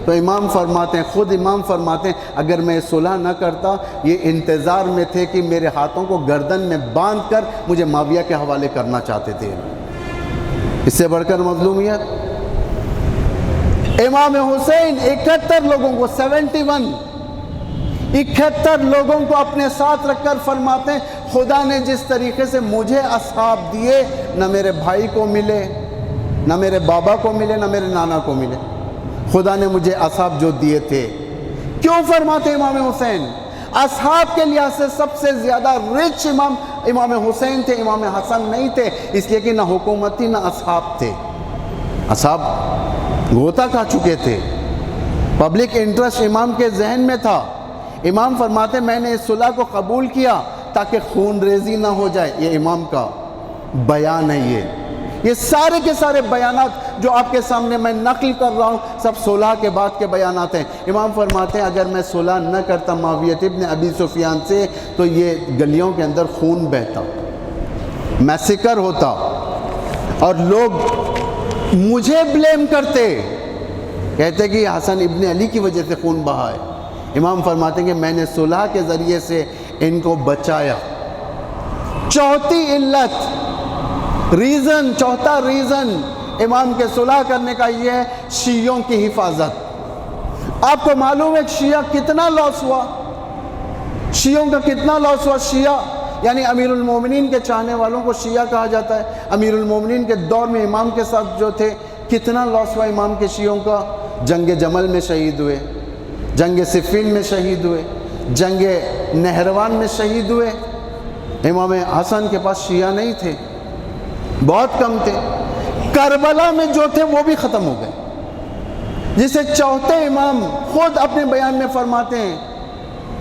[SPEAKER 1] تو امام فرماتے ہیں، خود امام فرماتے ہیں، اگر میں صلح نہ کرتا، یہ انتظار میں تھے کہ میرے ہاتھوں کو گردن میں باندھ کر مجھے معاویہ کے حوالے کرنا چاہتے تھے. اس سے بڑھ کر مظلومیت. امام حسین 71 لوگوں کو 71 لوگوں کو اپنے ساتھ رکھ کر فرماتے ہیں خدا نے جس طریقے سے مجھے اصحاب دیے، نہ میرے بھائی کو ملے، نہ میرے بابا کو ملے، نہ میرے نانا کو ملے. خدا نے مجھے اصحاب جو دیے تھے. کیوں فرماتے امام حسین؟ اصحاب کے لحاظ سے سب سے زیادہ رچ امام حسین تھے، امام حسن نہیں تھے. اس لیے کہ نہ حکومت تھی، نہ اصحاب تھے. اصحاب غوطہ کھا چکے تھے. پبلک انٹرسٹ امام کے ذہن میں تھا. امام فرماتے میں نے اس صلح کو قبول کیا تاکہ خون ریزی نہ ہو جائے. یہ امام کا بیان ہے. یہ سارے کے سارے بیانات جو آپ کے سامنے میں نقل کر رہا ہوں سب صلح کے بعد کے بیانات ہیں. امام فرماتے ہیں اگر میں صلح نہ کرتا معاویہ ابن ابی سفیان سے تو یہ گلیوں کے اندر خون بہتا، میسیکر ہوتا، اور لوگ مجھے بلیم کرتے، کہتے کہ حسن ابن علی کی وجہ سے خون بہا ہے. امام فرماتے ہیں کہ میں نے صلح کے ذریعے سے ان کو بچایا. چوتھی علت، ریزن، چوتھا ریزن امام کے صلح کرنے کا یہ ہے شیعوں کی حفاظت. آپ کو معلوم ہے شیعہ کتنا لاس ہوا؟ شیعوں کا کتنا لاس ہوا؟ شیعہ یعنی امیر المومنین کے چاہنے والوں کو شیعہ کہا جاتا ہے. امیر المومنین کے دور میں امام کے ساتھ جو تھے کتنا لاس ہوا امام کے شیعوں کا. جنگ جمل میں شہید ہوئے، جنگ صفین میں شہید ہوئے، جنگ نہروان میں شہید ہوئے. امام حسن کے پاس شیعہ نہیں تھے، بہت کم تھے. کربلا میں جو تھے وہ بھی ختم ہو گئے. جسے چوتھے امام خود اپنے بیان میں فرماتے ہیں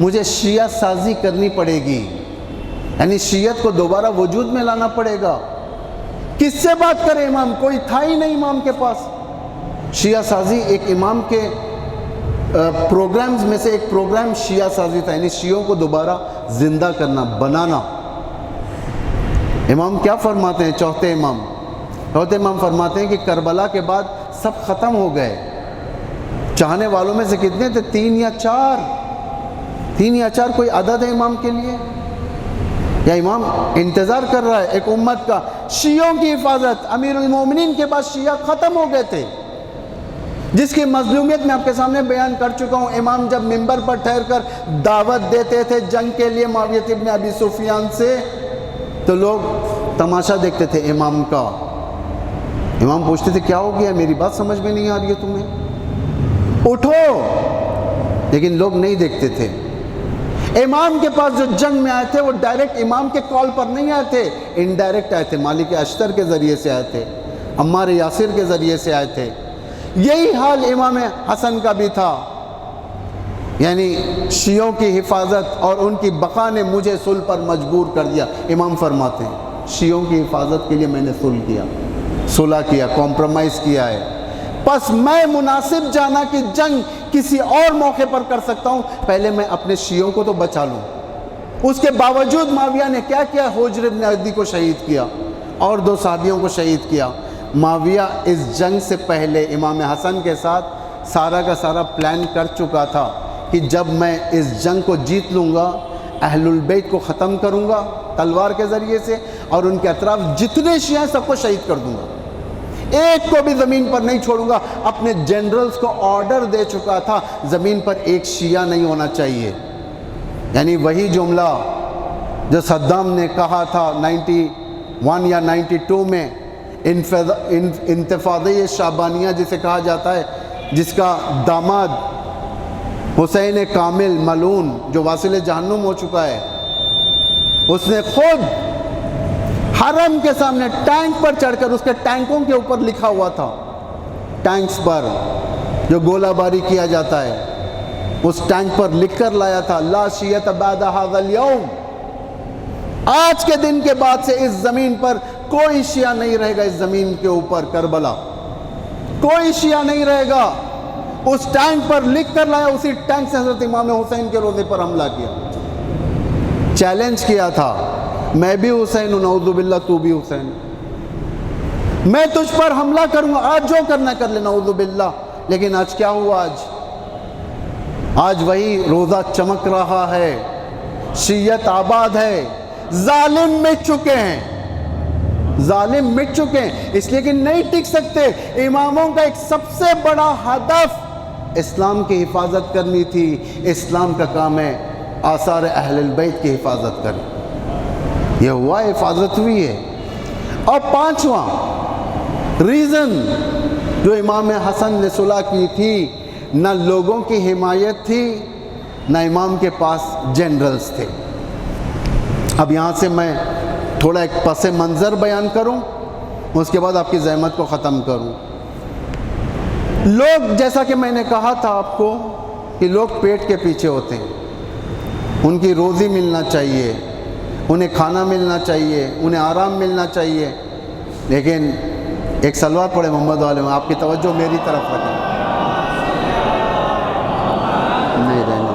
[SPEAKER 1] مجھے شیعہ سازی کرنی پڑے گی، یعنی شیعت کو دوبارہ وجود میں لانا پڑے گا. کس سے بات کرے امام؟ کوئی تھا ہی نہیں امام کے پاس. شیعہ سازی ایک امام کے پروگرامز میں سے ایک پروگرام شیعہ سازی تھا، یعنی شیعوں کو دوبارہ زندہ کرنا، بنانا. امام کیا فرماتے ہیں؟ چوتھے امام فرماتے ہیں کہ کربلا کے بعد سب ختم ہو گئے. چاہنے والوں میں سے کتنے تھے؟ 3 یا 4. 3 یا 4 کوئی عدد ہے امام کے لیے؟ یا امام انتظار کر رہا ہے ایک امت کا؟ شیعوں کی حفاظت. امیر المومنین کے بعد شیعہ ختم ہو گئے تھے، جس کی مظلومیت میں آپ کے سامنے بیان کر چکا ہوں. امام جب منبر پر ٹھہر کر دعوت دیتے تھے جنگ کے لیے معاویہ ابن ابی سفیان سے، تو لوگ تماشا دیکھتے تھے امام کا. امام پوچھتے تھے کیا ہو گیا؟ میری بات سمجھ میں نہیں آ رہی ہے تمہیں؟ اٹھو. لیکن لوگ نہیں دیکھتے تھے. امام کے پاس جو جنگ میں آئے تھے وہ ڈائریکٹ امام کے کال پر نہیں آئے تھے، انڈائریکٹ آئے تھے. مالک اشتر کے ذریعے سے آئے تھے، عمار یاسر کے ذریعے سے آئے تھے. یہی حال امام حسن کا بھی تھا، یعنی شیعوں کی حفاظت اور ان کی بقا نے مجھے صلح پر مجبور کر دیا۔ امام فرماتے ہیں شیعوں کی حفاظت کے لیے میں نے صلح کیا، کمپرومائز کیا ہے، پس میں مناسب جانا کہ جنگ کسی اور موقع پر کر سکتا ہوں، پہلے میں اپنے شیعوں کو تو بچا لوں۔ اس کے باوجود معاویہ نے کیا کیا؟ حجر بن عدی کو شہید کیا اور 2 صحابیوں کو شہید کیا۔ معاویہ اس جنگ سے پہلے امام حسن کے ساتھ سارا کا سارا پلان کر چکا تھا کہ جب میں اس جنگ کو جیت لوں گا، اہل البیت کو ختم کروں گا تلوار کے ذریعے سے، اور ان کے اطراف جتنے شیعہ ہیں سب کو شہید کر دوں گا، ایک کو بھی زمین پر نہیں چھوڑوں گا۔ اپنے جنرلز کو آرڈر دے چکا تھا زمین پر ایک شیعہ نہیں ہونا چاہیے، یعنی وہی جملہ جو صدام نے کہا تھا 91 یا 92 میں، انتفاضہ شعبانیہ جسے کہا جاتا ہے، جس کا داماد حسین کامل ملعون جو واصل جہنم ہو چکا ہے، اس نے خود حرم کے سامنے ٹینک پر چڑھ کر، اس کے ٹینکوں کے اوپر لکھا ہوا تھا، ٹینکس پر جو گولہ باری کیا جاتا ہے، اس ٹینک پر لکھ کر لایا تھا لا شیعۃ بعد ھذا اليوم، آج کے دن کے بعد سے اس زمین پر کوئی شیعہ نہیں رہے گا، اس زمین کے اوپر کربلا کوئی شیعہ نہیں رہے گا۔ اس ٹینک پر لکھ کر لایا، اسی ٹینک سے حضرت امام حسین کے روضے پر حملہ کیا، چیلنج کیا تھا میں بھی حسین ہوں، نعوذ باللہ تو بھی حسین، میں تجھ پر حملہ کروں گا، آج جو کرنا کر لے، نعوذ باللہ۔ لیکن آج کیا ہوا؟ آج وہی روزہ چمک رہا ہے، شیعت آباد ہے، ظالم مٹ چکے ہیں، ظالم مٹ چکے ہیں، اس لیے کہ نہیں ٹک سکتے۔ اماموں کا ایک سب سے بڑا ہدف اسلام کی حفاظت کرنی تھی، اسلام کا کام ہے آثار اہل البیت کی حفاظت کریں، یہ ہوا، حفاظت ہوئی ہے۔ اور 5واں ریزن جو امام حسن نے صلح کی تھی، نہ لوگوں کی حمایت تھی، نہ امام کے پاس جنرلز تھے۔ اب یہاں سے میں تھوڑا ایک پس منظر بیان کروں، اس کے بعد آپ کی زحمت کو ختم کروں۔ لوگ، جیسا کہ میں نے کہا تھا آپ کو کہ لوگ پیٹ کے پیچھے ہوتے ہیں، ان کی روزی ملنا چاہیے، انہیں کھانا ملنا چاہیے، انہیں آرام ملنا چاہیے، لیکن ایک صلوات پڑھے محمد والے میں، آپ کی توجہ میری طرف رکھیں، نہیں رہنے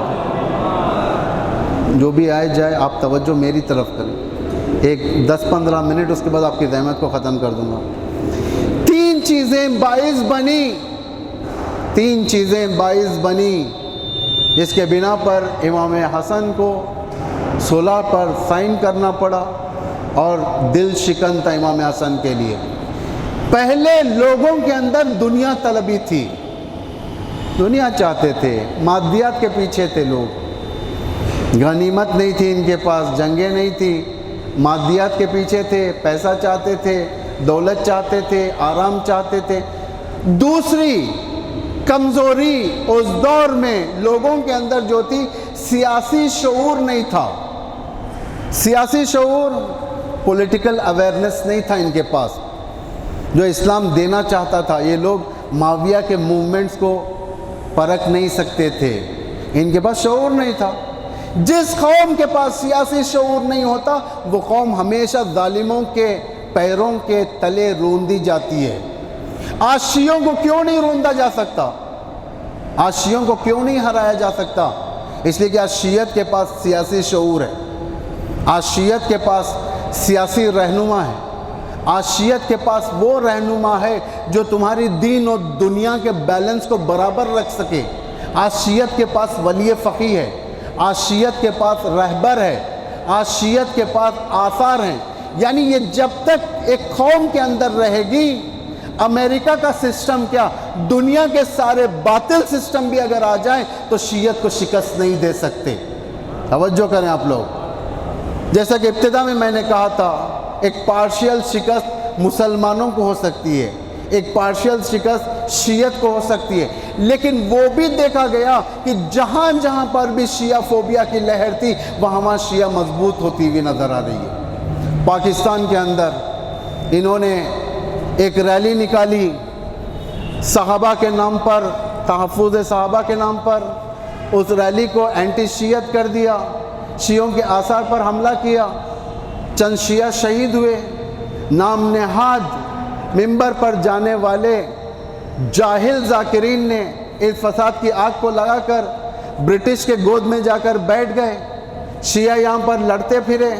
[SPEAKER 1] جو بھی آئے جائے آپ توجہ میری طرف کریں، ایک 10-15 منٹ، اس کے بعد آپ کی زحمت کو ختم کر دوں گا۔ 3 چیزیں باعث بنی جس کے بنا پر امام حسن کو صلح پر سائن کرنا پڑا، اور دل شکن تھا امام حسن کے لیے۔ پہلے لوگوں کے اندر دنیا طلبی تھی، دنیا چاہتے تھے، مادیات کے پیچھے تھے لوگ، غنیمت نہیں تھی ان کے پاس، جنگیں نہیں تھی، مادیات کے پیچھے تھے، پیسہ چاہتے تھے، دولت چاہتے تھے، آرام چاہتے تھے۔ دوسری کمزوری اس دور میں لوگوں کے اندر جو تھی، سیاسی شعور نہیں تھا، سیاسی شعور، پولیٹیکل اویئرنس نہیں تھا ان کے پاس، جو اسلام دینا چاہتا تھا۔ یہ لوگ معاویہ کے موومنٹس کو پرکھ نہیں سکتے تھے، ان کے پاس شعور نہیں تھا۔ جس قوم کے پاس سیاسی شعور نہیں ہوتا، وہ قوم ہمیشہ ظالموں کے پیروں کے تلے روندی جاتی ہے۔ آج شیعوں کو کیوں نہیں روندا جا سکتا؟ آج شیعوں کو کیوں نہیں ہرایا جا سکتا؟ اس لیے کہ آج شیعت کے پاس سیاسی شعور ہے، آج شیعت کے پاس سیاسی رہنما ہے، آج شیعت کے پاس وہ رہنما ہے جو تمہاری دین اور دنیا کے بیلنس کو برابر رکھ سکے۔ آج شیعت کے پاس ولی فقیہ ہے، آج شیعت کے پاس رہبر ہے، آج شیعت کے پاس آثار ہیں۔ یعنی یہ جب تک ایک قوم کے اندر رہے گی، امریکہ کا سسٹم کیا، دنیا کے سارے باطل سسٹم بھی اگر آ جائیں تو شیعت کو شکست نہیں دے سکتے۔ توجہ کریں آپ لوگ، جیسا کہ ابتدا میں نے کہا تھا، ایک پارشل شکست مسلمانوں کو ہو سکتی ہے، ایک پارشل شکست شیعت کو ہو سکتی ہے، لیکن وہ بھی دیکھا گیا کہ جہاں جہاں پر بھی شیعہ فوبیا کی لہر تھی، وہاں شیعہ مضبوط ہوتی ہوئی نظر آ رہی ہے۔ پاکستان کے اندر انہوں نے ایک ریلی نکالی، صحابہ کے نام پر، تحفظ صحابہ کے نام پر اس ریلی کو اینٹی شیعت کر دیا، شیعوں کے آثار پر حملہ کیا، چند شیعہ شہید ہوئے۔ نام نہاد ممبر پر جانے والے جاہل ذاکرین نے اس فساد کی آگ کو لگا کر برٹش کے گود میں جا کر بیٹھ گئے۔ شیعہ یہاں پر لڑتے پھرے،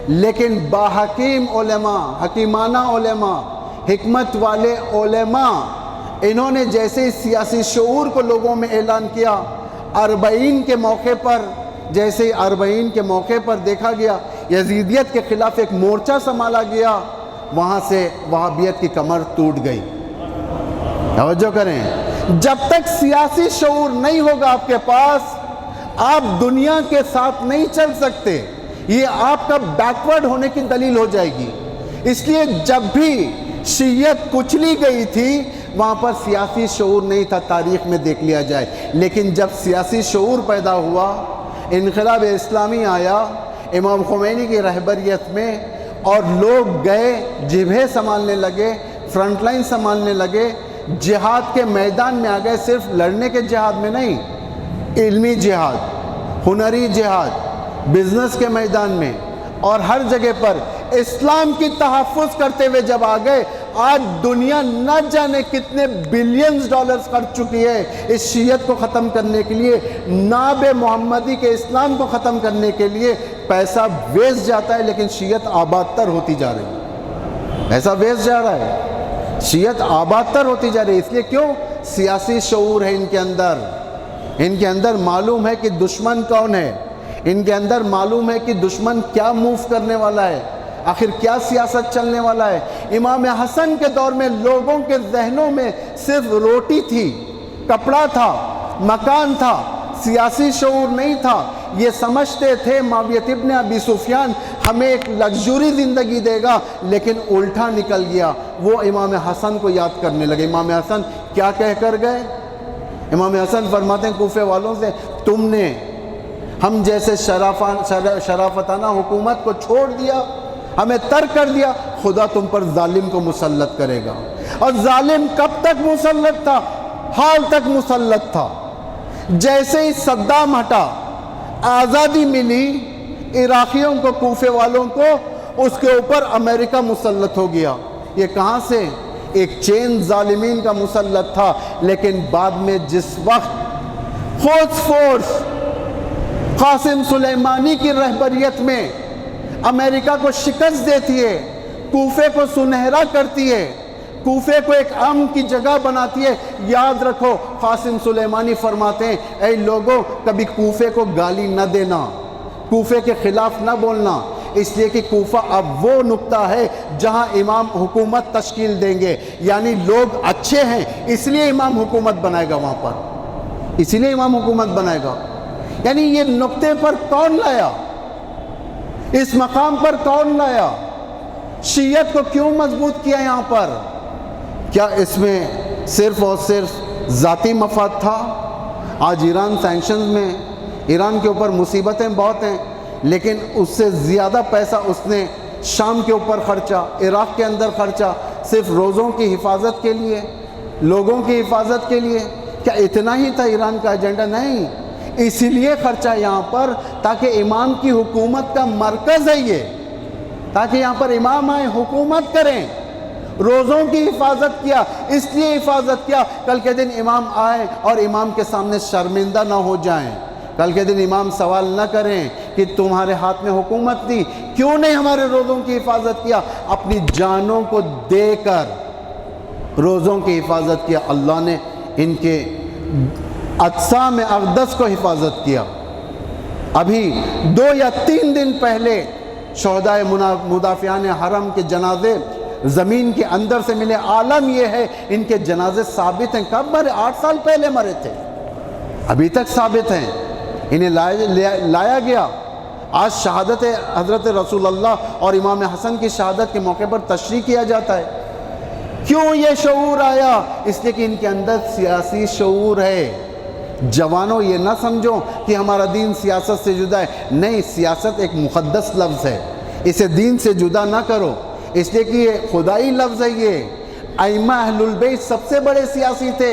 [SPEAKER 1] لیکن باحکیم علماء، حکیمانہ علماء، حکمت والے علماء، انہوں نے جیسے ہی سیاسی شعور کو لوگوں میں اعلان کیا، اربعین کے موقع پر، جیسے ہی اربعین کے موقع پر دیکھا گیا یزیدیت کے خلاف ایک مورچہ سنبھالا گیا، وہاں سے وہابیت کی کمر ٹوٹ گئی۔ توجہ کریں، جب تک سیاسی شعور نہیں ہوگا آپ کے پاس، آپ دنیا کے ساتھ نہیں چل سکتے، یہ آپ کا بیکورڈ ہونے کی دلیل ہو جائے گی۔ اس لیے جب بھی شیعت کچلی گئی تھی وہاں پر سیاسی شعور نہیں تھا، تاریخ میں دیکھ لیا جائے، لیکن جب سیاسی شعور پیدا ہوا، انقلاب اسلامی آیا امام خمینی کی رہبریت میں، اور لوگ گئے جبہے سنبھالنے لگے، فرنٹ لائن سنبھالنے لگے، جہاد کے میدان میں آ گئے، صرف لڑنے کے جہاد میں نہیں، علمی جہاد، ہنری جہاد، بزنس کے میدان میں، اور ہر جگہ پر اسلام کی تحفظ کرتے ہوئے جب آ گئے، آج دنیا نہ جانے کتنے بلینز ڈالرز خرچ چکی ہے اس شیعت کو ختم کرنے کے لیے، ناب محمدی کے اسلام کو ختم کرنے کے لیے پیسہ ویسٹ جاتا ہے، لیکن شیعت آباد تر ہوتی جا رہی ہے، پیسہ ویسٹ جا رہا ہے، شیعت آباد تر ہوتی جا رہی ہے۔ اس لیے کیوں؟ سیاسی شعور ہے ان کے اندر معلوم ہے کہ دشمن کون ہے، ان کے اندر معلوم ہے کہ دشمن کیا موو کرنے والا ہے، آخر کیا سیاست چلنے والا ہے۔ امام حسن کے دور میں لوگوں کے ذہنوں میں صرف روٹی تھی، کپڑا تھا، مکان تھا، سیاسی شعور نہیں تھا۔ یہ سمجھتے تھے معاویہ ابن ابی سفیان ہمیں ایک لگژوری زندگی دے گا، لیکن الٹا نکل گیا، وہ امام حسن کو یاد کرنے لگے۔ امام حسن کیا کہہ کر گئے؟ امام حسن فرماتے ہیں کوفے والوں سے، تم نے ہم جیسے شرافتانہ حکومت کو چھوڑ دیا، ہمیں ترک کر دیا، خدا تم پر ظالم کو مسلط کرے گا۔ اور ظالم کب تک مسلط تھا؟ حال تک مسلط تھا۔ جیسے ہی صدام ہٹا، آزادی ملی عراقیوں کو، کوفے والوں کو، اس کے اوپر امریکہ مسلط ہو گیا۔ یہ کہاں سے؟ ایک چین ظالمین کا مسلط تھا، لیکن بعد میں جس وقت قدس فورس قاسم سلیمانی کی رہبریت میں امریکہ کو شکست دیتی ہے، کوفے کو سنہرا کرتی ہے، کوفے کو ایک امن کی جگہ بناتی ہے، یاد رکھو قاسم سلیمانی فرماتے ہیں اے لوگوں کبھی کوفے کو گالی نہ دینا، کوفے کے خلاف نہ بولنا، اس لیے کہ کوفہ اب وہ نقطہ ہے جہاں امام حکومت تشکیل دیں گے، یعنی لوگ اچھے ہیں اس لیے امام حکومت بنائے گا وہاں پر، اسی لیے امام حکومت بنائے گا۔ یعنی یہ نقطے پر کون لایا؟ اس مقام پر کون لایا؟ شیعت کو کیوں مضبوط کیا یہاں پر؟ کیا اس میں صرف اور صرف ذاتی مفاد تھا؟ آج ایران سینکشنز میں، ایران کے اوپر مصیبتیں بہت ہیں، لیکن اس سے زیادہ پیسہ اس نے شام کے اوپر خرچا، عراق کے اندر خرچا، صرف روزوں کی حفاظت کے لیے، لوگوں کی حفاظت کے لیے۔ کیا اتنا ہی تھا ایران کا ایجنڈا؟ نہیں، اسی لیے خرچہ یہاں پر تاکہ امام کی حکومت کا مرکز ہے یہ، تاکہ یہاں پر امام آئیں حکومت کریں۔ روزوں کی حفاظت کیا، اس لیے حفاظت کیا کل کے دن امام آئیں اور امام کے سامنے شرمندہ نہ ہو جائیں، کل کے دن امام سوال نہ کریں کہ تمہارے ہاتھ میں حکومت تھی، کیوں نہیں ہمارے روزوں کی حفاظت کیا؟ اپنی جانوں کو دے کر روزوں کی حفاظت کیا۔ اللہ نے ان کے اجسام اقدس کو حفاظت کیا۔ ابھی 2 یا 3 دن پہلے شہدائے مدافعان حرم کے جنازے زمین کے اندر سے ملے۔ عالم یہ ہے ان کے جنازے ثابت ہیں، کب مرے؟ 8 سال پہلے مرے تھے، ابھی تک ثابت ہیں، انہیں لایا گیا۔ آج شہادت حضرت رسول اللہ اور امام حسن کی شہادت کے موقع پر تشریح کیا جاتا ہے۔ کیوں یہ شعور آیا؟ اس لیے کہ ان کے اندر سیاسی شعور ہے۔ جوانوں یہ نہ سمجھو کہ ہمارا دین سیاست سے جدا ہے، نہیں، سیاست ایک مقدس لفظ ہے، اسے دین سے جدا نہ کرو، اس لیے کہ یہ خدائی لفظ ہے، یہ ائمہ اہل البیت سب سے بڑے سیاسی تھے۔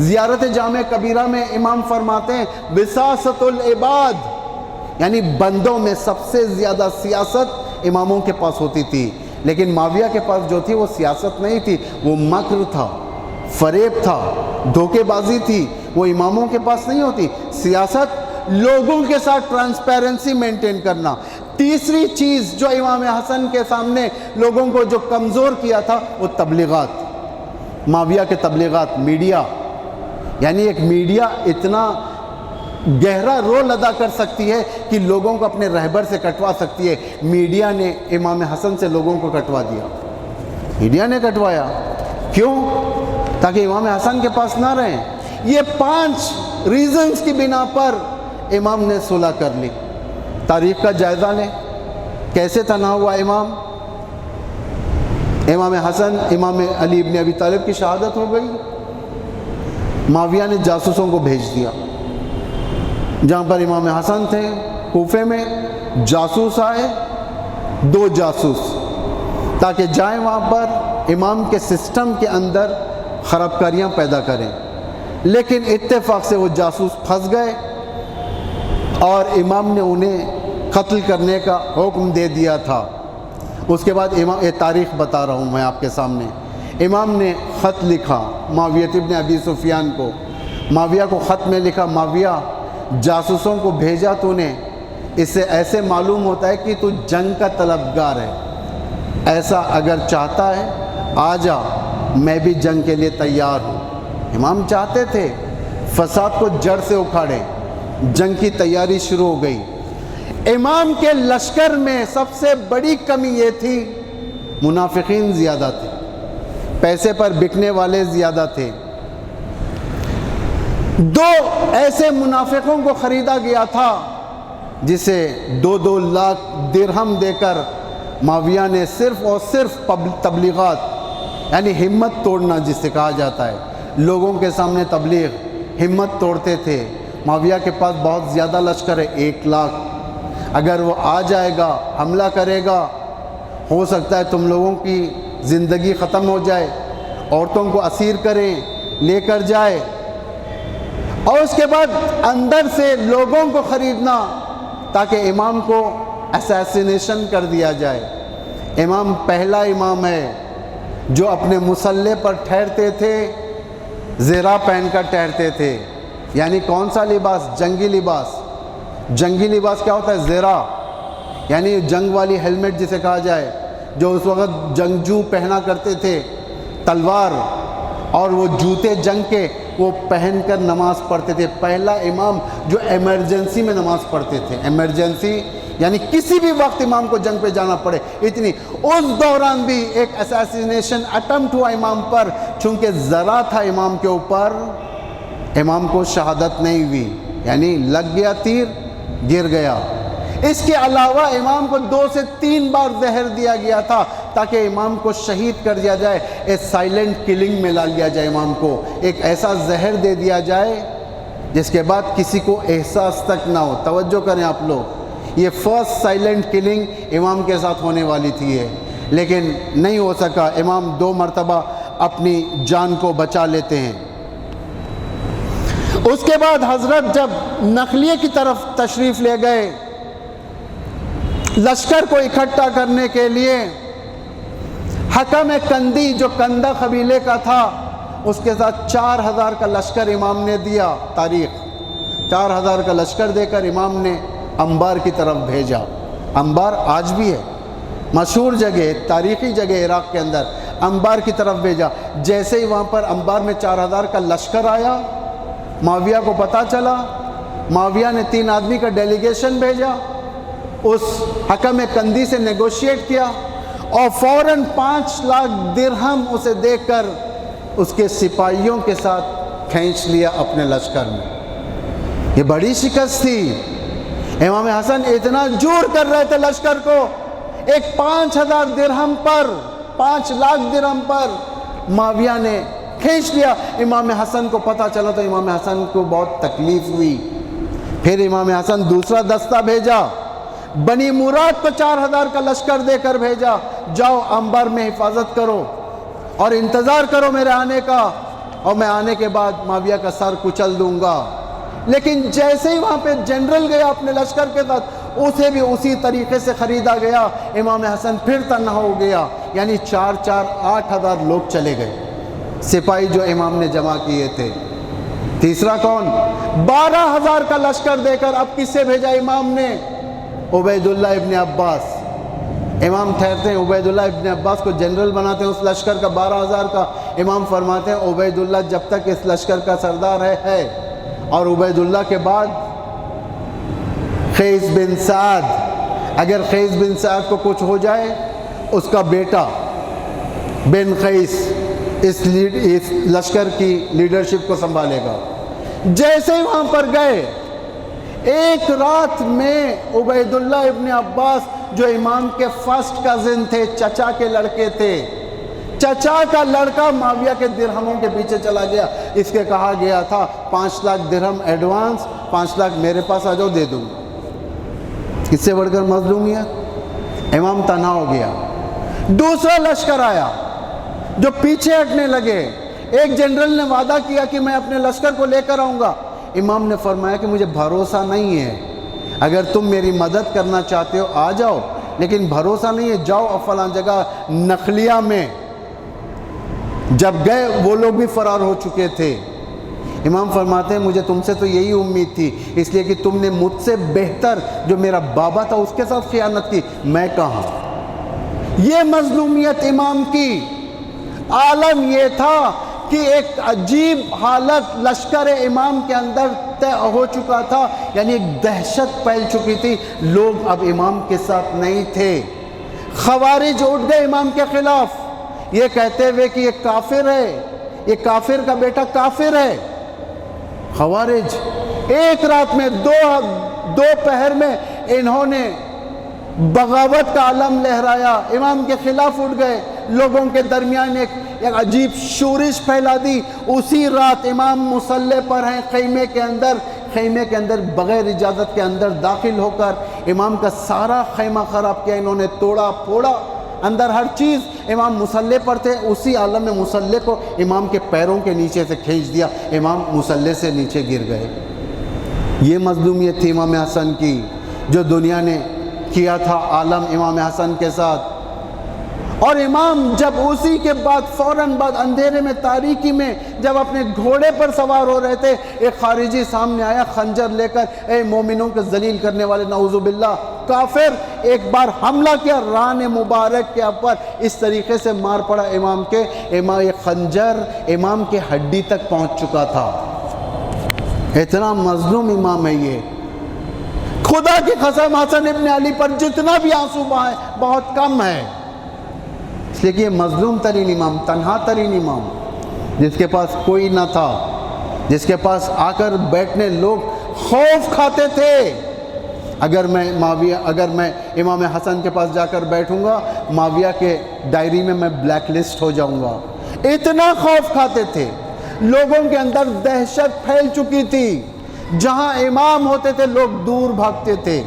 [SPEAKER 1] زیارت جامع کبیرہ میں امام فرماتے ہیں بساست العباد، یعنی بندوں میں سب سے زیادہ سیاست اماموں کے پاس ہوتی تھی، لیکن معاویہ کے پاس جو تھی وہ سیاست نہیں تھی، وہ مکر تھا، فریب تھا، دھوکے بازی تھی، وہ اماموں کے پاس نہیں ہوتی۔ سیاست لوگوں کے ساتھ ٹرانسپیرنسی مینٹین کرنا۔ تیسری چیز جو امام حسن کے سامنے لوگوں کو جو کمزور کیا تھا وہ تبلیغات، معاویہ کے تبلیغات، میڈیا، یعنی ایک میڈیا اتنا گہرا رول ادا کر سکتی ہے کہ لوگوں کو اپنے رہبر سے کٹوا سکتی ہے۔ میڈیا نے امام حسن سے لوگوں کو کٹوا دیا، میڈیا نے کٹوایا، کیوں؟ تاکہ امام حسن کے پاس نہ رہیں۔ یہ 5 ریزنز کی بنا پر امام نے صلح کر لی۔ تاریخ کا جائزہ لیں، کیسے تنہا ہوا امام حسن، امام علی ابن ابی طالب کی شہادت ہو گئی، معاویہ نے جاسوسوں کو بھیج دیا۔ جہاں پر امام حسن تھے کوفے میں، جاسوس آئے، 2 جاسوس، تاکہ جائیں وہاں پر امام کے سسٹم کے اندر خرابکاریاں پیدا کریں، لیکن اتفاق سے وہ جاسوس پھنس گئے اور امام نے انہیں قتل کرنے کا حکم دے دیا تھا۔ اس کے بعد امام، یہ تاریخ بتا رہا ہوں میں آپ کے سامنے، امام نے خط لکھا معاویہ ابن ابی سفیان کو، معاویہ کو خط میں لکھا، معاویہ جاسوسوں کو بھیجا تو نے، اس سے ایسے معلوم ہوتا ہے کہ تو جنگ کا طلبگار ہے، ایسا اگر چاہتا ہے آ جا، میں بھی جنگ کے لیے تیار ہوں۔ امام چاہتے تھے فساد کو جڑ سے اکھاڑیں، جنگ کی تیاری شروع ہو گئی۔ امام کے لشکر میں سب سے بڑی کمی یہ تھی منافقین زیادہ تھے، پیسے پر بکنے والے زیادہ تھے۔ 2 ایسے منافقوں کو خریدا گیا تھا جسے 2 لاکھ درہم دے کر معاویہ نے صرف اور صرف تبلیغات، یعنی ہمت توڑنا جس سے کہا جاتا ہے، لوگوں کے سامنے تبلیغ، ہمت توڑتے تھے۔ معاویہ کے پاس بہت زیادہ لشکر ہے، 1 لاکھ، اگر وہ آ جائے گا، حملہ کرے گا، ہو سکتا ہے تم لوگوں کی زندگی ختم ہو جائے، عورتوں کو اسیر کریں، لے کر جائے، اور اس کے بعد اندر سے لوگوں کو خریدنا تاکہ امام کو اسیسینیشن کر دیا جائے۔ امام پہلا امام ہے جو اپنے مصلے پر ٹھہرتے تھے، زرہ پہن کر ٹھہرتے تھے، یعنی کون سا لباس؟ جنگی لباس۔ جنگی لباس کیا ہوتا ہے؟ زرہ، یعنی جنگ والی ہیلمٹ جسے کہا جائے، جو اس وقت جنگجو پہنا کرتے تھے، تلوار اور وہ جوتے جنگ کے وہ پہن کر نماز پڑھتے تھے۔ پہلا امام جو ایمرجنسی میں نماز پڑھتے تھے، ایمرجنسی یعنی کسی بھی وقت امام کو جنگ پہ جانا پڑے، اتنی، اس دوران بھی ایک اسیسینیشن اٹمپٹ ہوا امام پر، چونکہ ذرا تھا امام کے اوپر، امام کو شہادت نہیں ہوئی، یعنی لگ گیا تیر، گر گیا۔ اس کے علاوہ امام کو 2 سے 3 بار زہر دیا گیا تھا تاکہ امام کو شہید کر دیا جائے، ایک سائلنٹ کلنگ میں لا لیا جائے، امام کو ایک ایسا زہر دے دیا جائے جس کے بعد کسی کو احساس تک نہ ہو۔ توجہ کریں آپ لوگ، یہ فرسٹ سائلنٹ کلنگ امام کے ساتھ ہونے والی تھی ہے، لیکن نہیں ہو سکا۔ امام 2 مرتبہ اپنی جان کو بچا لیتے ہیں۔ اس کے بعد حضرت جب نخلیے کی طرف تشریف لے گئے لشکر کو اکٹھا کرنے کے لیے، حکم کندی جو کندہ قبیلے کا تھا، اس کے ساتھ 4000 کا لشکر امام نے دیا۔ تاریخ 4000 کا لشکر دے کر امام نے انبار کی طرف بھیجا۔ انبار آج بھی ہے، مشہور جگہ، تاریخی جگہ عراق کے اندر، انبار کی طرف بھیجا۔ جیسے ہی وہاں پر انبار میں 4000 کا لشکر آیا، معاویہ کو پتہ چلا، معاویہ نے 3 آدمی کا ڈیلیگیشن بھیجا، اس حکم کندی سے نیگوشیٹ کیا اور فوراً 5 لاکھ درہم اسے دے کر اس کے سپاہیوں کے ساتھ کھینچ لیا اپنے لشکر میں۔ یہ بڑی شکست تھی۔ امام حسن اتنا جور کر رہے تھے لشکر کو، ایک 5000 درہم پر، 5 لاکھ درہم پر معاویہ نے کھینچ لیا۔ امام حسن کو پتہ چلا تو امام حسن کو بہت تکلیف ہوئی۔ پھر امام حسن دوسرا دستہ بھیجا، بنی مراد کو 4000 کا لشکر دے کر بھیجا، جاؤ انبار میں حفاظت کرو۔ اور انتظار کرو میرے آنے کا، اور میں آنے کے بعد معاویہ کا سر کچل دوں گا۔ لیکن جیسے ہی وہاں پہ جنرل گیا اپنے لشکر کے ساتھ، اسے بھی اسی طریقے سے خریدا گیا۔ امام حسن پھر تنہا ہو گیا، یعنی 8,000 لوگ چلے گئے سپاہی جو امام نے جمع کیے تھے۔ تیسرا کون؟ 12,000 کا لشکر دے کر اب کس سے بھیجا امام نے؟ عبیداللہ ابن عباس۔ امام ٹھہرتے ہیں عبیداللہ ابن عباس کو جنرل بناتے ہیں اس لشکر کا 12,000 کا۔ امام فرماتے ہیں عبیداللہ جب تک اس لشکر کا سردار ہے، اور عبیداللہ کے بعد خیس بن سعد، اگر خیس بن سعد کو کچھ ہو جائے اس کا بیٹا بن خیس اس لشکر کی لیڈرشپ کو سنبھالے گا۔ جیسے ہی وہاں پر گئے، ایک رات میں عبیداللہ ابن عباس جو امام کے فرسٹ کزن تھے، چچا کے لڑکے تھے، چچا کا لڑکا معاویہ کے درہموں کے پیچھے چلا گیا۔ اس کے کہا گیا تھا 5 لاکھ درہم ایڈوانس، 5 لاکھ میرے پاس آ جاؤ دے دوں گا۔ اس سے بڑھ کر مظلومیت؟ امام تنہا ہو گیا۔ دوسرا لشکر آیا جو پیچھے ہٹنے لگے۔ ایک جنرل نے وعدہ کیا کہ میں اپنے لشکر کو لے کر آؤں گا۔ امام نے فرمایا کہ مجھے بھروسہ نہیں ہے، اگر تم میری مدد کرنا چاہتے ہو آ جاؤ، لیکن بھروسہ نہیں ہے، جاؤ فلاں جگہ نخلیہ میں۔ جب گئے وہ لوگ بھی فرار ہو چکے تھے۔ امام فرماتے ہیں مجھے تم سے تو یہی امید تھی، اس لیے کہ تم نے مجھ سے بہتر جو میرا بابا تھا اس کے ساتھ خیانت کی، میں کہاں۔ یہ مظلومیت امام کی۔ عالم یہ تھا کہ ایک عجیب حالت لشکر امام کے اندر طے ہو چکا تھا، یعنی ایک دہشت پھیل چکی تھی، لوگ اب امام کے ساتھ نہیں تھے۔ خوارج اٹھ گئے امام کے خلاف، یہ کہتے ہوئے کہ یہ کافر ہے، یہ کافر کا بیٹا کافر ہے۔ خوارج ایک رات میں دو پہر میں انہوں نے بغاوت کا علم لہرایا، امام کے خلاف اٹھ گئے، لوگوں کے درمیان ایک عجیب شورش پھیلا دی۔ اسی رات امام مصلی پر ہیں خیمے کے اندر بغیر اجازت کے اندر داخل ہو کر امام کا سارا خیمہ خراب کیا، انہوں نے توڑا پھوڑا، اندر ہر چیز۔ امام مصلی پر تھے، اسی عالم میں مصلی کو امام کے پیروں کے نیچے سے کھینچ دیا، امام مصلی سے نیچے گر گئے۔ یہ مظلومیت تھی امام حسن کی جو دنیا نے کیا تھا عالم امام حسن کے ساتھ۔ اور امام جب اسی کے بعد فوراً بعد اندھیرے میں تاریکی میں جب اپنے گھوڑے پر سوار ہو رہے تھے، ایک خارجی سامنے آیا خنجر لے کر، اے مومنوں کے ذلیل کرنے والے نعوذ باللہ کافر، ایک بار حملہ کیا ران مبارک کے اوپر، اس طریقے سے مار پڑا امام کے، یہ خنجر امام کے ہڈی تک پہنچ چکا تھا۔ اتنا مظلوم امام ہے یہ۔ خدا کی قسم حسن ابن علی پر جتنا بھی آنسو بہائے بہت کم ہے، اس لیے کہ یہ مظلوم ترین امام، تنہا ترین امام، جس کے پاس کوئی نہ تھا، جس کے پاس آ کر بیٹھنے لوگ خوف کھاتے تھے۔ اگر میں امام حسن کے پاس جا کر بیٹھوں گا، معاویہ کے ڈائری میں میں بلیک لسٹ ہو جاؤں گا، اتنا خوف کھاتے تھے۔ لوگوں کے اندر دہشت پھیل چکی تھی، جہاں امام ہوتے تھے لوگ دور بھاگتے تھے۔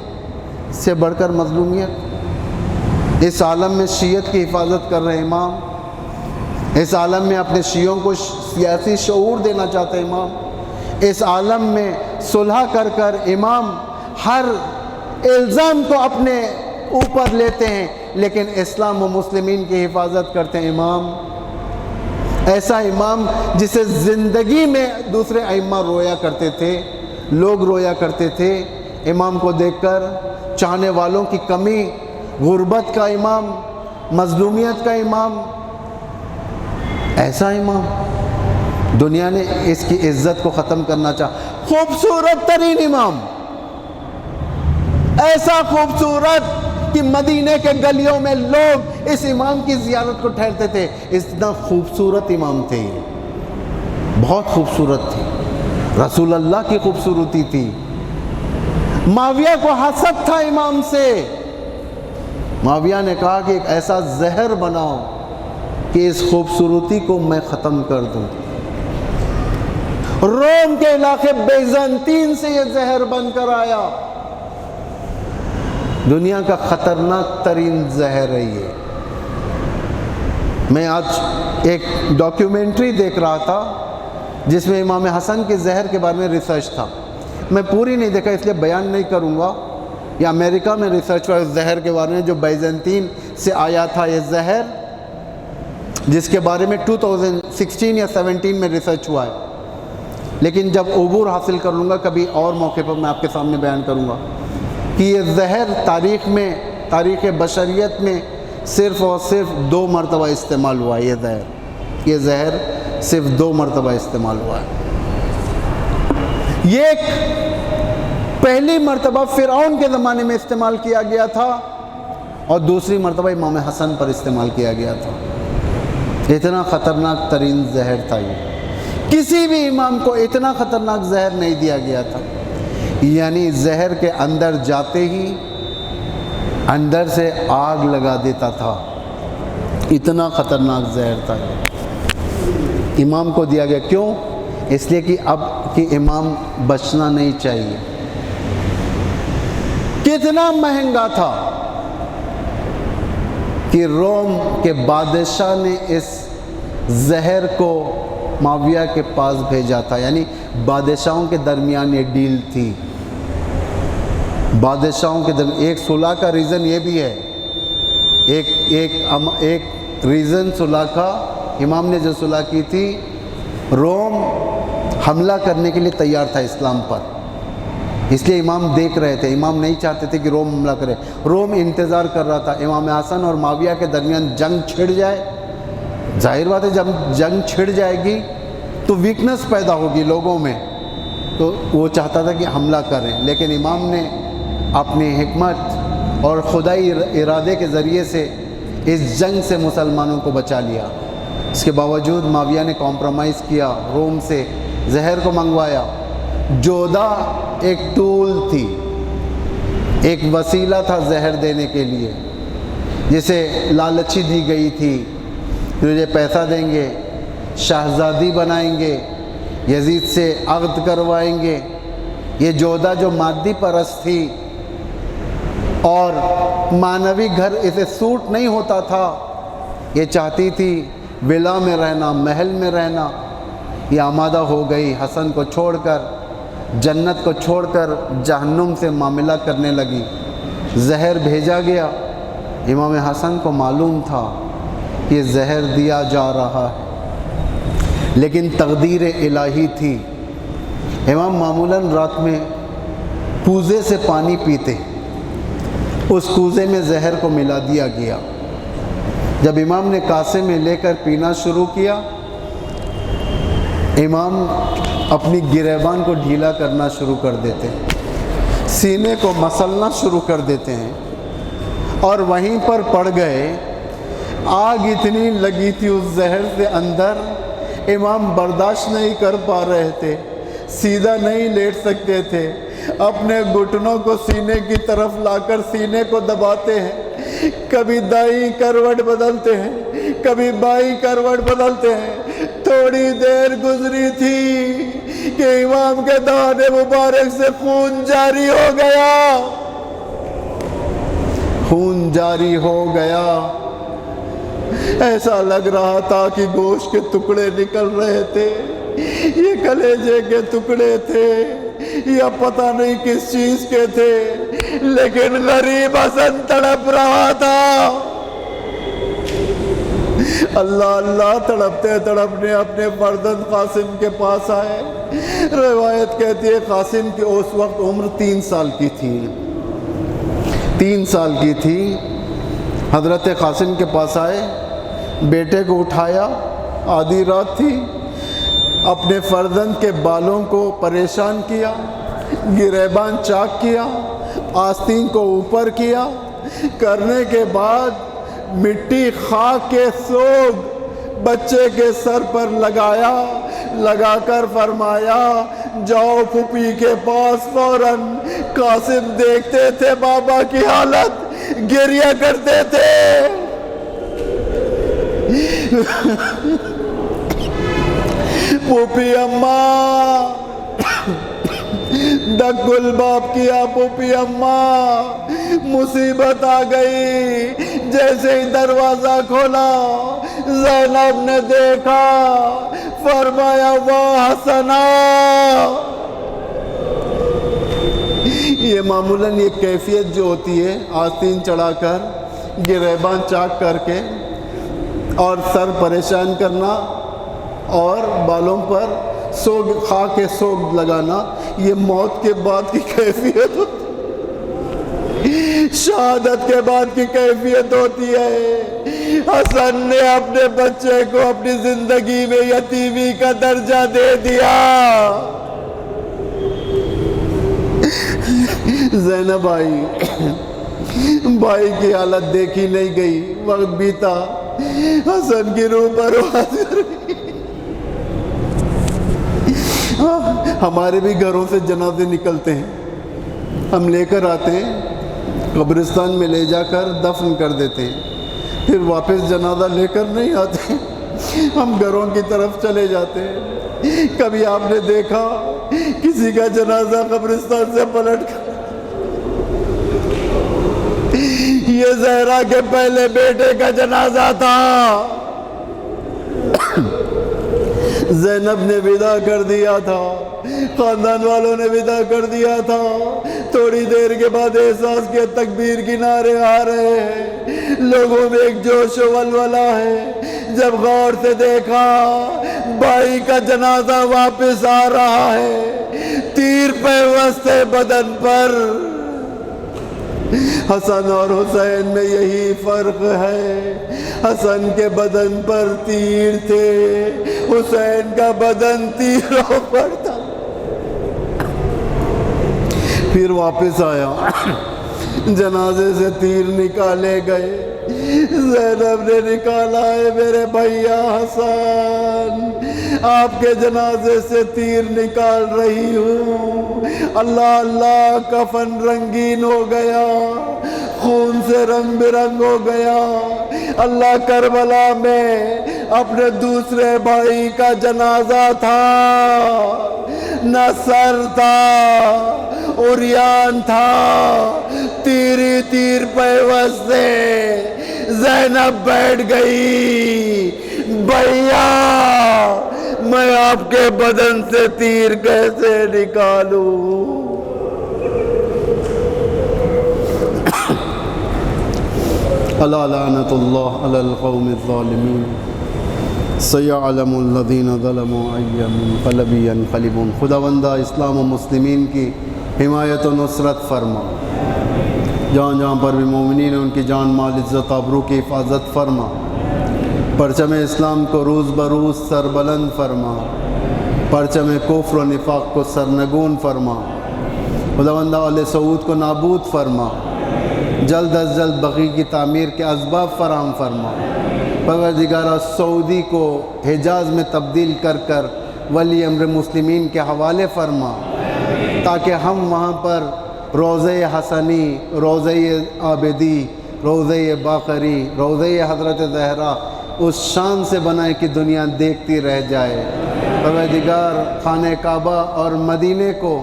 [SPEAKER 1] اس سے بڑھ کر مظلومیت؟ اس عالم میں شیعت کی حفاظت کر رہے امام، اس عالم میں اپنے شیعوں کو سیاسی شعور دینا چاہتے امام، اس عالم میں صلح کر کر امام ہر الزام کو اپنے اوپر لیتے ہیں، لیکن اسلام و مسلمین کی حفاظت کرتے ہیں امام۔ ایسا امام جسے زندگی میں دوسرے ائمہ رویا کرتے تھے، لوگ رویا کرتے تھے امام کو دیکھ کر، چاہنے والوں کی کمی، غربت کا امام، مظلومیت کا امام، ایسا امام دنیا نے اس کی عزت کو ختم کرنا چاہا۔ خوبصورت ترین امام، ایسا خوبصورت کہ مدینے کے گلیوں میں لوگ اس امام کی زیارت کو ٹھہرتے تھے، اتنا خوبصورت امام تھے یہ، بہت خوبصورت تھے، رسول اللہ کی خوبصورتی تھی۔ معاویہ کو حسد تھا امام سے، معاویہ نے کہا کہ ایک ایسا زہر بناؤ کہ اس خوبصورتی کو میں ختم کر دوں۔ روم کے علاقے بیزنطین سے یہ زہر بن کر آیا، دنیا کا خطرناک ترین زہر ہے یہ۔ میں آج ایک ڈاکیومنٹری دیکھ رہا تھا جس میں امام حسن کے زہر کے بارے میں ریسرچ تھا. میں پوری نہیں دیکھا اس لیے بیان نہیں کروں گا. یہ امریکہ میں ریسرچ ہوا اس زہر کے بارے میں جو بیزنطین سے آیا تھا یہ زہر, جس کے بارے میں 2016 یا 17 میں ریسرچ ہوا ہے. لیکن جب عبور حاصل کر لوں گا کبھی اور موقع پر میں آپ کے سامنے بیان کروں گا کہ یہ زہر تاریخ میں, تاریخ بشریت میں صرف اور صرف 2 مرتبہ استعمال ہوا ہے. یہ زہر صرف 2 مرتبہ استعمال ہوا ہے. یہ ایک پہلی مرتبہ فرعون کے زمانے میں استعمال کیا گیا تھا اور دوسری مرتبہ امام حسن پر استعمال کیا گیا تھا. اتنا خطرناک ترین زہر تھا یہ. کسی بھی امام کو اتنا خطرناک زہر نہیں دیا گیا تھا. یعنی زہر کے اندر جاتے ہی اندر سے آگ لگا دیتا تھا. اتنا خطرناک زہر تھا امام کو دیا گیا. کیوں؟ اس لیے کہ اب کہ امام بچنا نہیں چاہیے. کتنا مہنگا تھا کہ روم کے بادشاہ نے اس زہر کو معاویہ کے پاس بھیجا تھا. یعنی بادشاہوں کے درمیان یہ ڈیل تھی. بادشاہوں کے درمیان ایک صلح کا ریزن یہ بھی ہے, ایک ریزن صلح کا, امام نے جو صلح کی تھی, روم حملہ کرنے کے لیے تیار تھا اسلام پر. اس لیے امام دیکھ رہے تھے. امام نہیں چاہتے تھے کہ روم حملہ کرے. روم انتظار کر رہا تھا امام حسن اور معاویہ کے درمیان جنگ چھڑ جائے. ظاہر بات ہے جب جنگ چھڑ جائے گی تو ویکنس پیدا ہوگی لوگوں میں, تو وہ چاہتا تھا کہ حملہ کریں. لیکن امام نے اپنی حکمت اور خدائی ارادے کے ذریعے سے اس جنگ سے مسلمانوں کو بچا لیا. اس کے باوجود معاویہ نے کمپرومائز کیا, روم سے زہر کو منگوایا. جودہ ایک ٹول تھی, ایک وسیلہ تھا زہر دینے کے لیے, جسے لالچی دی گئی تھی. تجھے پیسہ دیں گے, شہزادی بنائیں گے, یزید سے عقد کروائیں گے. یہ جودہ جو مادی پرست تھی اور معنوی گھر اسے سوٹ نہیں ہوتا تھا, یہ چاہتی تھی ولا میں رہنا, محل میں رہنا. یہ آمادہ ہو گئی حسن کو چھوڑ کر, جنت کو چھوڑ کر جہنم سے معاملہ کرنے لگی. زہر بھیجا گیا. امام حسن کو معلوم تھا کہ زہر دیا جا رہا ہے, لیکن تقدیر الہی تھی. امام معمولاً رات میں کوزے سے پانی پیتے, اس کوزے میں زہر کو ملا دیا گیا. جب امام نے کاسے میں لے کر پینا شروع کیا, امام اپنی گریبان کو ڈھیلا کرنا شروع کر دیتے, سینے کو مسلنا شروع کر دیتے ہیں اور وہیں پر پڑ گئے. آگ اتنی لگی تھی اس زہر سے اندر, امام برداشت نہیں کر پا رہے تھے, سیدھا نہیں لیٹ سکتے تھے. اپنے گھٹنوں کو سینے کی طرف لا کر سینے کو دباتے ہیں, کبھی دائیں کروٹ بدلتے ہیں, کبھی بائیں کروٹ بدلتے ہیں. تھوڑی دیر گزری تھی کہ امام کے دہان مبارک سے خون جاری ہو گیا. خون جاری ہو گیا. ایسا لگ رہا تھا کہ گوشت کے ٹکڑے نکل رہے تھے. یہ کلیجے کے ٹکڑے تھے یا پتہ نہیں کس چیز کے تھے, لیکن غریب حسن تڑپ رہا تھا. اللہ اللہ تڑپتے تڑپنے اپنے فرزند قاسم کے پاس آئے. روایت کہتی ہے قاسم کی اس وقت عمر 3 سال کی تھی. 3 سال کی تھی. حضرت قاسم کے پاس آئے, بیٹے کو اٹھایا, آدھی رات تھی, اپنے فرزند کے بالوں کو پریشان کیا, گریبان چاک کیا, آستین کو اوپر کیا. کرنے کے بعد مٹی خاک کے سوگ بچے کے سر پر لگایا, لگا کر فرمایا جاؤ پھوپھی کے پاس فوراً. قاسم دیکھتے تھے بابا کی حالت, گریہ کرتے تھے. پھوپھی اماں, ڈگل باپ کیا پھوپھی اماں, مصیبت آ گئی. جیسے ہی دروازہ کھولا زینب نے دیکھا، فرمایا واہ حسنا۔ یہ معمولاً یہ کیفیت جو ہوتی ہے آستین چڑھا کر، گریباں چاک کر کے اور سر پریشان کرنا اور بالوں پر سوگ خاک سوگ لگانا، یہ موت کے بعد کی کیفیت ہوتی ہے، شہادت کے بعد کی کیفیت ہوتی ہے۔ حسن نے اپنے بچے کو اپنی زندگی میں یتیمی کا درجہ دے دیا۔ زینب آئی، بھائی کی حالت دیکھی نہیں گئی، وقت بیتا، حسن کی روح پر حاضر۔ ہمارے بھی گھروں سے جنازے نکلتے ہیں، ہم لے کر آتے ہیں، قبرستان میں لے جا کر دفن کر دیتے ہیں، پھر واپس جنازہ لے کر نہیں آتے، ہم گھروں کی طرف چلے جاتے ہیں۔ کبھی آپ نے دیکھا کسی کا جنازہ قبرستان سے پلٹ کر؟ یہ زہرا کے پہلے بیٹے کا جنازہ تھا، زینب نے ودا کر دیا تھا، خاندان والوں نے ودا کر دیا تھا۔ تھوڑی دیر کے بعد احساس کیا تکبیر کی نعرے آ رہے ہیں، لوگوں میں ایک جوش و ولولہ ہے۔ جب غور سے دیکھا بھائی کا جنازہ واپس آ رہا ہے، تیر پیوستے بدن پر۔ حسن اور حسین میں یہی فرق ہے، حسن کے بدن پر تیر تھے، حسین کا بدن تیروں پر تھا۔ پھر واپس آیا، جنازے سے تیر نکالے گئے، زینب نے نکالا ہے میرے بھیا حسن، آپ کے جنازے سے تیر نکال رہی ہوں۔ اللہ اللہ، کفن رنگین ہو گیا، خون سے رنگ برنگ ہو گیا۔ اللہ کربلا میں اپنے دوسرے بھائی کا جنازہ تھا، نہ سر تھا، عریان تھا، تیری تیر پیوستے زینب بیٹھ گئی۔ بھیا میں آپ کے بدن سے تیر کیسے نکالوں؟ الا لعنت اللہ علی القوم الظالمین، سیعلم الذین ظلموا ای منقلب ینقلبون۔ خداوندہ اسلام و مسلمین کی حمایت و نصرت فرما، جہاں جہاں پر بھی مومنین ہیں ان کی جان مال عزت آبرو کی حفاظت فرما، پرچم اسلام کو روز بروز سربلند فرما، پرچم کفر و نفاق کو سرنگون فرما، خداوندہ آل سعود کو نابود فرما، جلد از جلد بقی کی تعمیر کے اسباب فراہم فرما، پروردگارہ سعودی کو حجاز میں تبدیل کر کر ولی امر مسلمین کے حوالے فرما، تاکہ ہم وہاں پر روضہ حسنی، روضہ عابدی، روضہ باقری، روضہ حضرت زہرا اس شان سے بنائے کہ دنیا دیکھتی رہ جائے۔ پروردگار خانہ کعبہ اور مدینے کو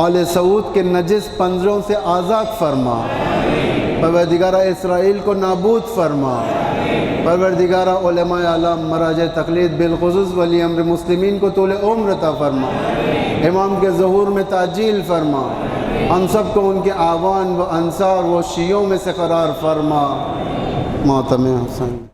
[SPEAKER 1] آل سعود کے نجس پنجروں سے آزاد فرما، پروردگارہ اسرائیل کو نابود فرما، پروردگارہ علماء اعلام مراجع تقلید بالخصوص ولی امر مسلمین کو طول عمر عطا فرما، امام کے ظہور میں تعجیل فرما، ہم سب کو ان کے آوان و انصار و شیعوں میں سے قرار فرما۔ ماتم حسین۔